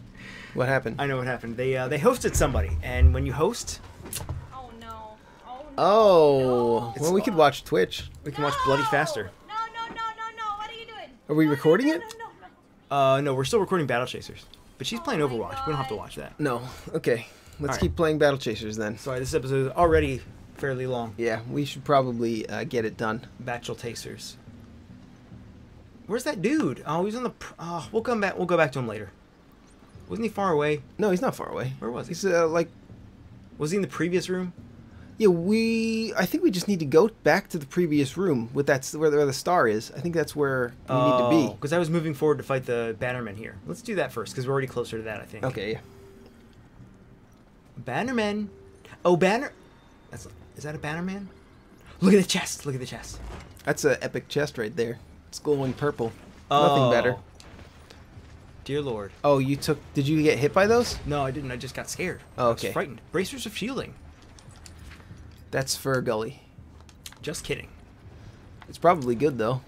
What happened? I know what happened. They hosted somebody, and when you host, Oh no. Oh no. Oh, no. well, we could watch Twitch. we can watch Bloody Faster. No. What are you doing? Are we recording no, it? No. No, we're still recording Battle Chasers. But she's playing Overwatch. We don't have to watch that. No. Okay. Let's Alright. keep playing Battle Chasers then. Sorry, this episode is already fairly long. Yeah, we should probably get it done. Battle Chasers. Where's that dude? Oh, he's on the... we'll come back. We'll go back to him later. Wasn't he far away? No, he's not far away. Where was he? He's like... Was he in the previous room? Yeah, I think we just need to go back to the previous room with where the star is. I think that's where we need to be. Because I was moving forward to fight the Bannermen here. Let's do that first, because we're already closer to that, I think. Okay, yeah. Bannermen. Oh, Is that a Bannerman? Look at the chest. Look at the chest. That's an epic chest right there. It's glowing purple. Oh. Nothing better. Dear Lord. Oh, did you get hit by those? No, I didn't. I just got scared. Oh, I okay. was frightened. Bracers of shielding. That's Fur Gully. Just kidding. It's probably good, though.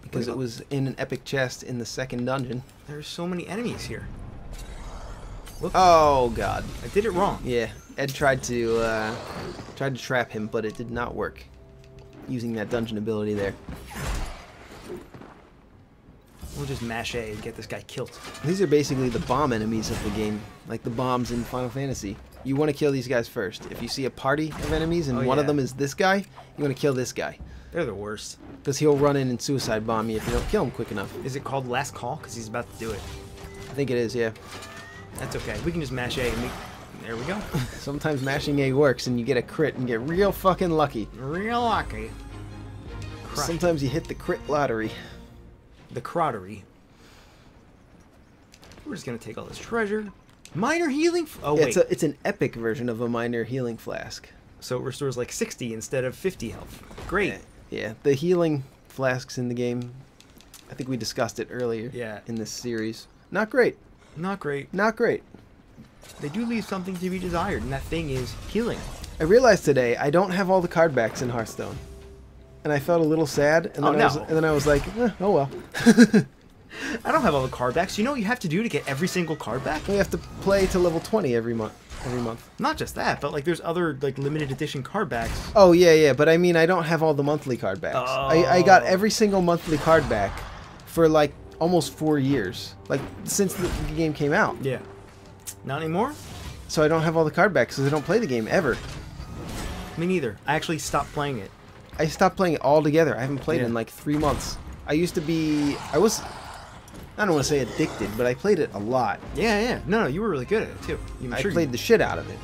Because What it about- was in an epic chest in the second dungeon. There's so many enemies here. Look, Oh, God. I did it wrong. Yeah, Ed tried to trap him, but it did not work. Using that dungeon ability there. We'll just mash A and get this guy killed. These are basically the bomb enemies of the game, like the bombs in Final Fantasy. You want to kill these guys first. If you see a party of enemies and Oh, one of yeah. them is this guy, you want to kill this guy. They're the worst. Because he'll run in and suicide bomb you if you don't kill him quick enough. Is it called Last Call? Because he's about to do it. I think it is, yeah. That's okay. We can just mash A and there we go. Sometimes mashing A works and you get a crit and get real fucking lucky. Real lucky. Crush. Sometimes you hit the crit lottery. The crottery. We're just going to take all this treasure. Minor healing... Oh, Yeah, wait. it's an epic version of a minor healing flask. So it restores like 60 instead of 50 health. Great. Yeah, the healing flasks in the game, I think we discussed it earlier Yeah. in this series. Not great. Not great. Not great. They do leave something to be desired, and that thing is healing. I realized today I don't have all the card backs in Hearthstone. And I felt a little sad, and Oh, then, no. I was like, oh well. I don't have all the card backs. You know what you have to do to get every single card back? We have to play to level 20 every month. Not just that, but like there's other like limited edition card backs. Oh, yeah, but I mean, I don't have all the monthly card backs. I got every single monthly card back for like almost 4 years. Like, since the game came out. Yeah. Not anymore? So I don't have all the card backs because I don't play the game ever. Me neither. I actually stopped playing it. I stopped playing it altogether. I haven't played it Yeah. in like 3 months. I don't want to say addicted, but I played it a lot. Yeah. No, you were really good at it too. I played the shit out of it.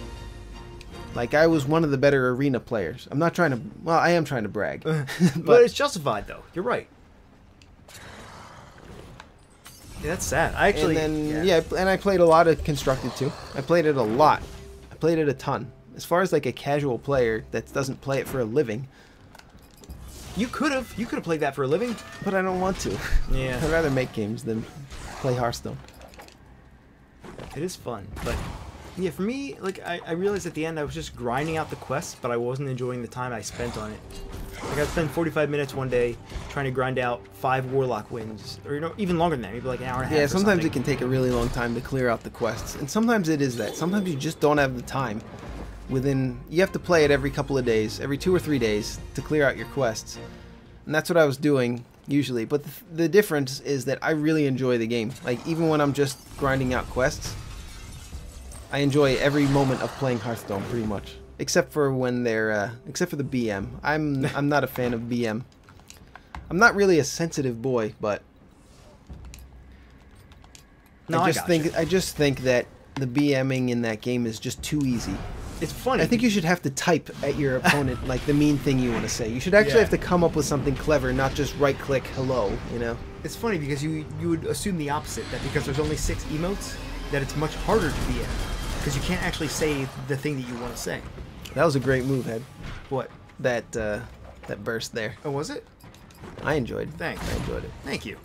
Like, I was one of the better arena players. I'm not trying to... Well, I am trying to brag. but it's justified though. You're right. Yeah, that's sad. I actually... And then, and I played a lot of Constructed too. I played it a lot. I played it a ton. As far as like a casual player that doesn't play it for a living, You could have played that for a living. but I don't want to. Yeah. I'd rather make games than play Hearthstone. It is fun, but yeah, for me, like I realized at the end I was just grinding out the quests, but I wasn't enjoying the time I spent on it. Like I'd spend 45 minutes one day trying to grind out 5 Warlock wins, or even longer than that, maybe like an hour and a half. Yeah, or sometimes something. it can take a really long time to clear out the quests, and sometimes it is that. Sometimes you just don't have the time. You have to play it every couple of days, every 2 or 3 days, to clear out your quests. And that's what I was doing usually. But the difference is that I really enjoy the game. Like, even when I'm just grinding out quests, I enjoy every moment of playing Hearthstone pretty much, except for when except for the BM. I'm not a fan of BM. I'm not really a sensitive boy, but No, I just think that the BMing in that game is just too easy. It's funny. I think you should have to type at your opponent like the mean thing you want to say. You should actually Yeah. have to come up with something clever, not just right click hello, you know. it's funny because you would assume the opposite, that because there's only 6 emotes, that it's much harder to BM because you can't actually say the thing that you want to say. That was a great move, Ed. What? That burst there. Oh, was it? I enjoyed. Thanks. I enjoyed it. Thank you.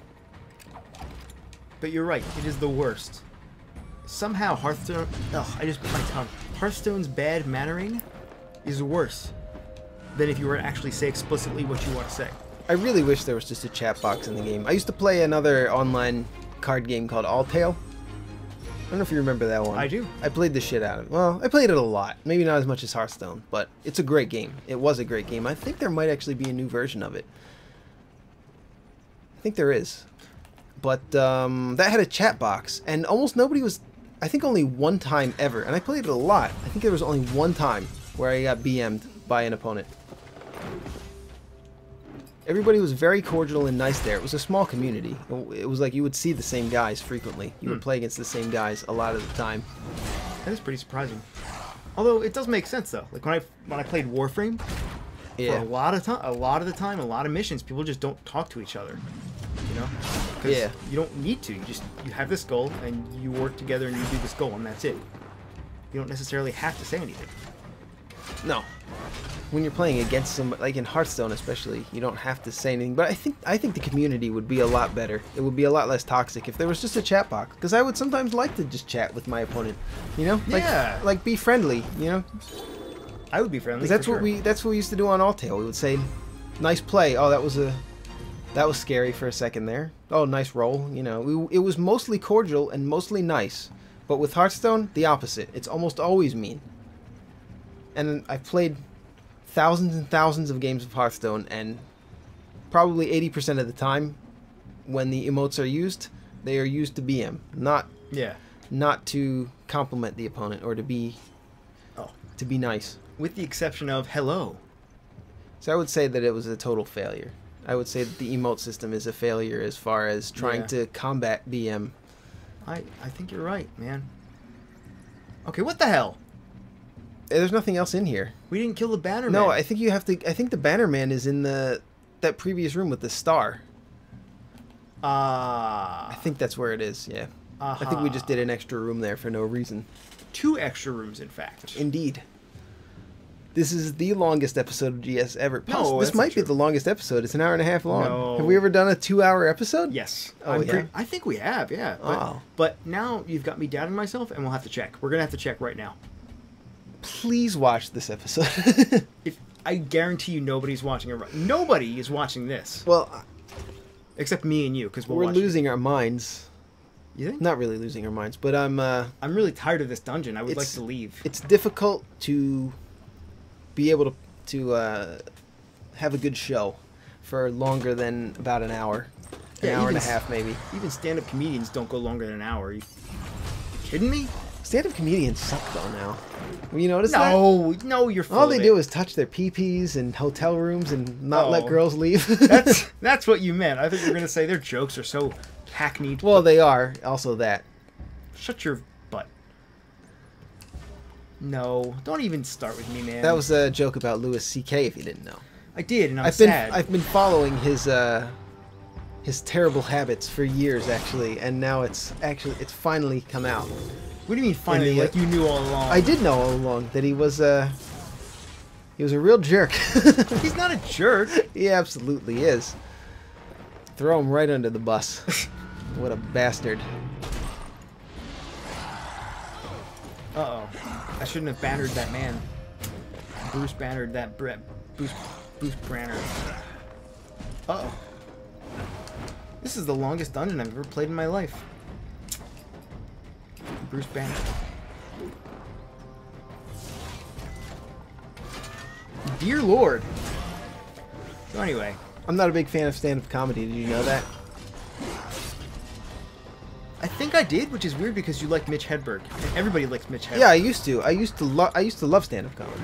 But you're right, it is the worst. Somehow Hearthstone... Ugh, I just bit my tongue. Hearthstone's bad mannering is worse than if you were to actually say explicitly what you want to say. I really wish there was just a chat box in the game. I used to play another online card game called All Tale. I don't know if you remember that one. I do. I played the shit out of it. Well, I played it a lot. Maybe not as much as Hearthstone, but it's a great game. It was a great game. I think there might actually be a new version of it. I think there is. but that had a chat box, and almost nobody was. I think only one time ever, and I played it a lot. I think there was only one time where I got BM'd by an opponent. Everybody was very cordial and nice there. It was a small community. It was like you would see the same guys frequently. You would play against the same guys a lot of the time. That is pretty surprising. Although it does make sense though. Like when I played Warframe, Yeah. for a lot of time, a lot of missions, people just don't talk to each other. You know? 'Cause Yeah. you don't need to. You have this goal and you work together and you do this goal and that's it. You don't necessarily have to say anything. No. When you're playing against somebody, like in Hearthstone especially, you don't have to say anything. But I think the community would be a lot better. It would be a lot less toxic if there was just a chat box. Because I would sometimes like to just chat with my opponent. You know? Like, Yeah. Like be friendly, you know? I would be friendly. Because that's for what sure. that's what we used to do on Alltale. We would say, "Nice play." Oh, that was scary for a second there. Oh, nice roll. You know, it was mostly cordial and mostly nice. But with Hearthstone, the opposite. It's almost always mean. And I've played thousands and thousands of games of Hearthstone, and probably 80% of the time, when the emotes are used, they are used to BM, not to compliment the opponent or to be nice. With the exception of hello. So I would say that it was a total failure. I would say that the emote system is a failure as far as trying Yeah. to combat BM. I think you're right, man. Okay, what the hell? There's nothing else in here. We didn't kill the banner No, man. I think you have to. I think the banner man is in that previous room with the star. I think that's where it is. Yeah. I think we just did an extra room there for no reason. 2 extra rooms, in fact. Indeed. This is the longest episode of GS ever. No, This that's might not be true. the longest episode. It's an hour and a half long. No. Have we ever done a 2-hour episode? Yes. Oh, yeah? I think we have, yeah. But, Oh. but now you've got me doubting myself, and we'll have to check. We're going to have to check right now. Please watch this episode. If I guarantee you nobody's watching it. Nobody is watching this. Well, Except me and you, because we're watch losing our minds. it. You think? Not really losing our minds, but I'm really tired of this dungeon. I would like It's- to leave. it's difficult to be able to have a good show for longer than about an hour. An Yeah, hour and a even half, maybe. Even stand-up comedians don't go longer than an hour. You kidding me? Stand-up comedians suck, though, now. Have you noticed that? No, you're full All of they it. do is touch their pee-pees in hotel rooms and not let Oh. girls leave. That's what you meant. I thought you were gonna say their jokes are so hackneyed. Well, they are. Also that. Shut your butt. No, don't even start with me, man. That was a joke about Louis C.K., if you didn't know. I did, and I'm I've been sad. I've been following his terrible habits for years, actually, and now it's finally come out. What do you mean finally? the- Like you knew all along? I did know all along that he was a real jerk. He's not a jerk. He absolutely is. Throw him right under the bus. What a bastard. Uh-oh. I shouldn't have bannered that man. Bruce bannered that Bruce Branner. Uh-oh. This is the longest dungeon I've ever played in my life. Bruce Banner. Dear Lord. So anyway, I'm not a big fan of stand-up comedy. Did you know that? I think I did, which is weird because you like Mitch Hedberg, and everybody likes Mitch Hedberg. Yeah, I used to. I used to love stand-up comedy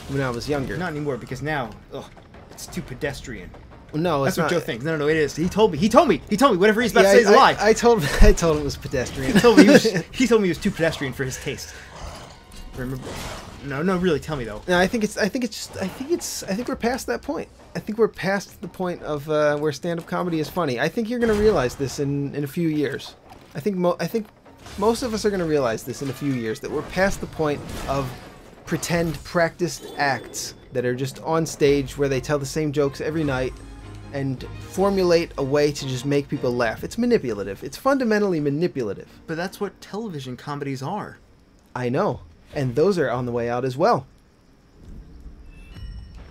when I was younger. Not anymore because now, ugh, it's too pedestrian. No, it's That's what not. Joe thinks. No, it is. He told me. Whatever he's about to say is a I, lie. I told him it was pedestrian. He told me he was too pedestrian for his taste. Remember? No, really. Tell me though. No, I think we're past that point. I think we're past the point of where stand-up comedy is funny. I think you're gonna realize this in a few years. I think most of us are gonna realize this in a few years, that we're past the point of pretend practiced acts that are just on stage where they tell the same jokes every night and formulate a way to just make people laugh. It's manipulative. It's fundamentally manipulative. But that's what television comedies are. I know. And those are on the way out as well.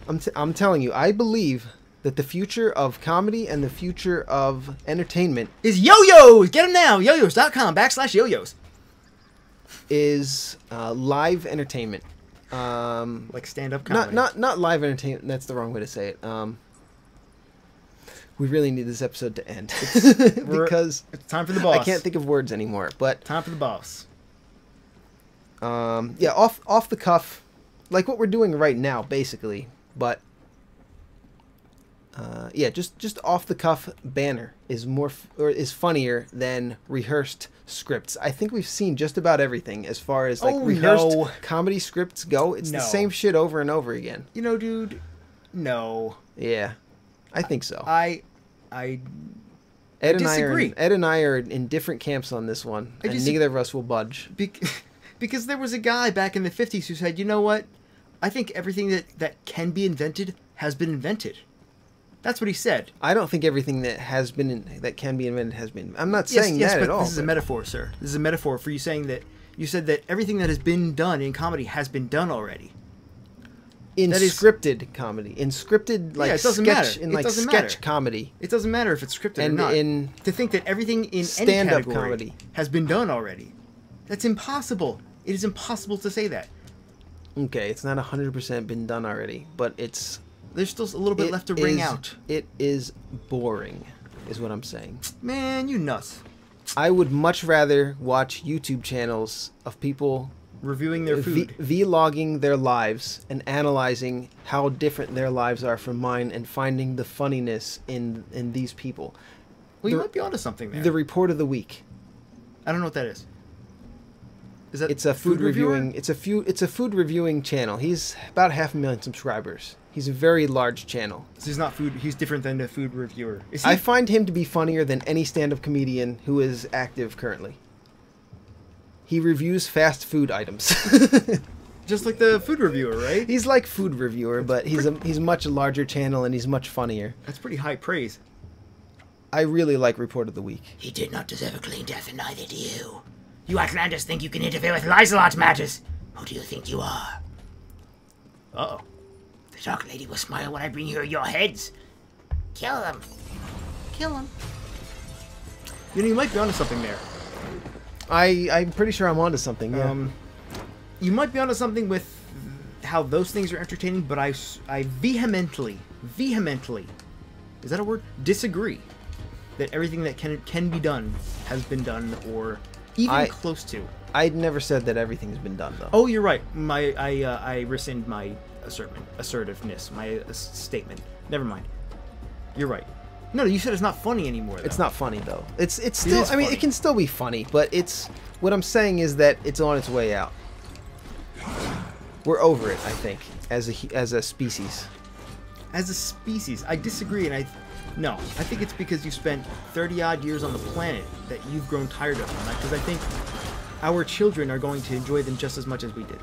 I'm telling you, I believe that the future of comedy and the future of entertainment Is yo-yos! Get them now! Yoyos.com/yo-yos. is live entertainment. Like stand-up comedy. Not live entertainment. That's the wrong way to say it. We really need this episode to end Because it's time for the boss. I can't think of words anymore. But Time for the boss. yeah, off the cuff, like what we're doing right now, basically. But yeah, just off the cuff banner is is funnier than rehearsed scripts. I think we've seen just about everything as far as like rehearsed comedy scripts go. It's the same shit over and over again. You know, dude. No. Yeah, I think so. I disagree. Ed and I are in different camps on this one, and neither of us will budge. Because there was a guy back in the 50s who said, you know what? I think everything that can be invented has been invented. That's what he said. I don't think everything that can be invented has been. I'm not saying that at all. This is a metaphor, sir. This is a metaphor for you saying that you said that everything that has been done in comedy has been done already. Scripted comedy, in scripted like sketch, in like sketch comedy. It doesn't matter if it's scripted or not. To think that everything in stand-up any category comedy has been done already, that's impossible. It is impossible to say that. Okay, it's not 100% been done already, but there's still a little bit left to wring out. It is boring, is what I'm saying. Man, you nuts. I would much rather watch YouTube channels of people reviewing their food, vlogging their lives, and analyzing how different their lives are from mine, and finding the funniness in these people. Well, you might be onto something there. The report of the week. I don't know what that is. Is that it's a food reviewing? It's a food reviewing channel. He's about 500,000 subscribers. He's a very large channel. So he's not food. He's different than a food reviewer. Is he? I find him to be funnier than any stand-up comedian who is active currently. He reviews fast food items. Just like the food reviewer, right? He's like food reviewer, but he's a much larger channel and he's much funnier. That's pretty high praise. I really like Report of the Week. He did not deserve a clean death, and neither do you. You Outlanders think you can interfere with Lizelot matters. Who do you think you are? Uh-oh. The Dark Lady will smile when I bring her your heads. Kill them. Kill them. You know, you might be onto something there. I'm pretty sure I'm onto something, yeah. You might be onto something with how those things are entertaining, but I vehemently, is that a word? Disagree that everything that can be done has been done, or even close to. I'd never said that everything's been done, though. Oh, you're right. I rescind my assertiveness, my statement. Never mind. You're right. No, you said it's not funny anymore, though. It's not funny, though. It's still, I mean, it can still be funny, but what I'm saying is that it's on its way out. We're over it, I think, as a species. As a species, I disagree, and I think it's because you spent 30-odd years on the planet that you've grown tired of them. Because I think our children are going to enjoy them just as much as we did.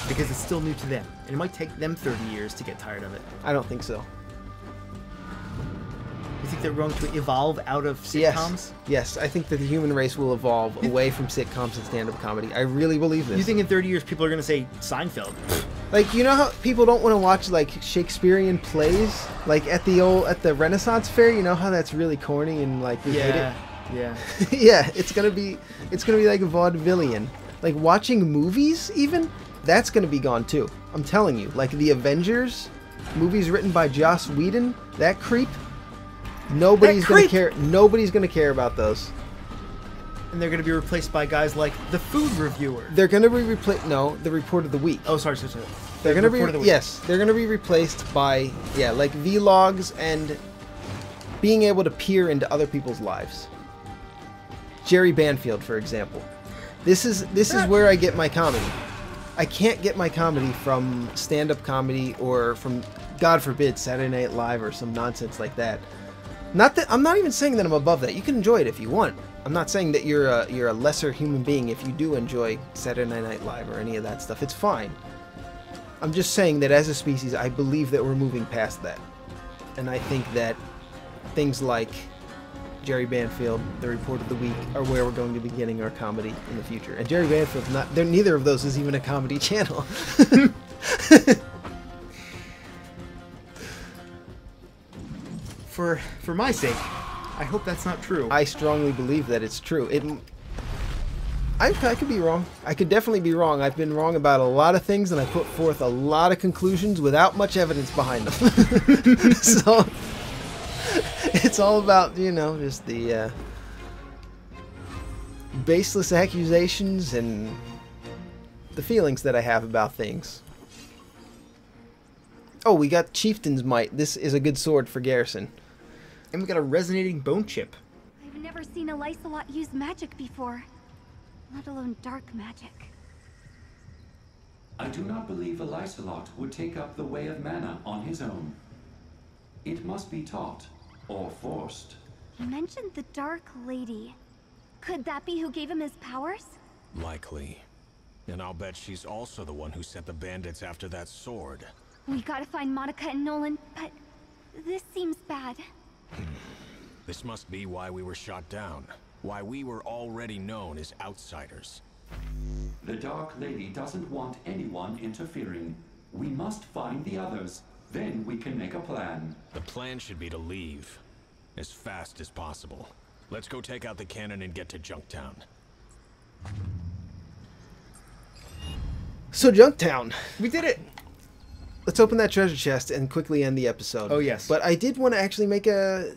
Because it's still new to them. And it might take them 30 years to get tired of it. I don't think so. You think they're going to evolve out of sitcoms? Yes, I think that the human race will evolve away from sitcoms and stand-up comedy. I really believe this. You think in 30 years people are going to say Seinfeld? Like, you know how people don't want to watch like Shakespearean plays, like at the Renaissance Fair? You know how that's really corny and like we hate it? Yeah. Yeah, it's gonna be like vaudevillian. Like watching movies, even that's gonna be gone too. I'm telling you, like the Avengers, movies written by Joss Whedon, that creep. Nobody's gonna care. Nobody's gonna care about those. And they're gonna be replaced by guys like the food reviewer. They're gonna be replaced. No, the Report of the Week. Oh, sorry. They're gonna be they're gonna be replaced by like vlogs and being able to peer into other people's lives. Jerry Banfield, for example. This is where I get my comedy. I can't get my comedy from stand-up comedy or from, God forbid, Saturday Night Live or some nonsense like that. Not that I'm not even saying that I'm above that. You can enjoy it if you want. I'm not saying that you're a lesser human being if you do enjoy Saturday Night Live or any of that stuff. It's fine. I'm just saying that as a species, I believe that we're moving past that. And I think that things like Jerry Banfield, the Report of the Week, are where we're going to be getting our comedy in the future. And Jerry Banfield's not, neither of those is even a comedy channel. For my sake, I hope that's not true. I strongly believe that it's true. I could be wrong. I could definitely be wrong. I've been wrong about a lot of things, and I put forth a lot of conclusions without much evidence behind them. So It's all about, you know, just the baseless accusations and the feelings that I have about things. Oh, we got Chieftain's Might. This is a good sword for Garrison. And we got a resonating bone chip. I've never seen a Lysolot use magic before, let alone dark magic. I do not believe a Lysolot would take up the way of mana on his own. It must be taught, or forced. You mentioned the Dark Lady. Could that be who gave him his powers? Likely. And I'll bet she's also the one who sent the bandits after that sword. We gotta find Monica and Nolan, but this seems bad. This must be why we were shot down. Why we were already known as outsiders. The Dark Lady doesn't want anyone interfering. We must find the others. Then we can make a plan. The plan should be to leave. As fast as possible. Let's go take out the cannon and get to Junktown. So, Junktown. We did it! Let's open that treasure chest and quickly end the episode. Oh, yes. But I did want to actually make a...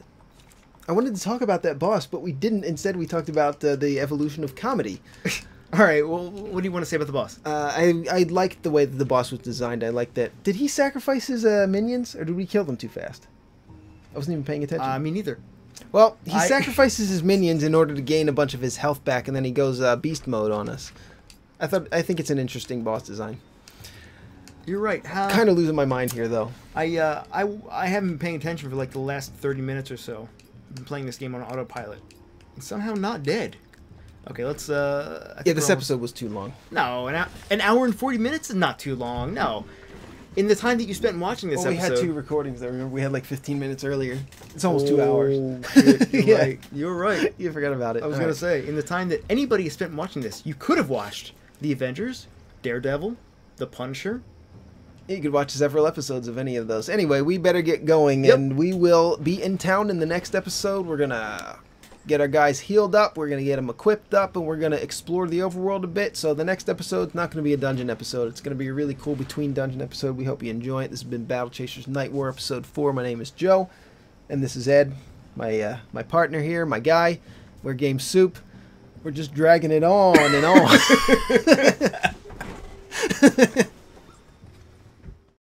I wanted to talk about that boss, but we didn't. Instead, we talked about the evolution of comedy. All right, well, what do you want to say about the boss? I liked the way that the boss was designed. I liked that. Did he sacrifice his minions, or did we kill them too fast? I wasn't even paying attention. Me neither. Well, he sacrifices his minions in order to gain a bunch of his health back, and then he goes beast mode on us. I think it's an interesting boss design. You're right. Kind of losing my mind here, though. I haven't been paying attention for like the last 30 minutes or so. I've been playing this game on autopilot. And somehow not dead. Okay, let's... Yeah, this episode was too long. No, an hour and 40 minutes is not too long. No. In the time that you spent watching this we episode... had 2 recordings, I remember. We had like 15 minutes earlier. It's almost 2 hours. You're Yeah. right. You're right. You forgot about it. I was going to say, in the time that anybody has spent watching this, you could have watched The Avengers, Daredevil, The Punisher. You could watch several episodes of any of those. Anyway, we better get going, Yep. and we will be in town in the next episode. We're going to get our guys healed up, we're going to get them equipped up, and we're going to explore the overworld a bit. So the next episode's not going to be a dungeon episode. It's going to be a really cool between dungeon episode. We hope you enjoy it. This has been Battle Chasers Night War Episode 4. My name is Joe, and this is Ed, my partner here, my guy. We're Game Soup. We're just dragging it on and on.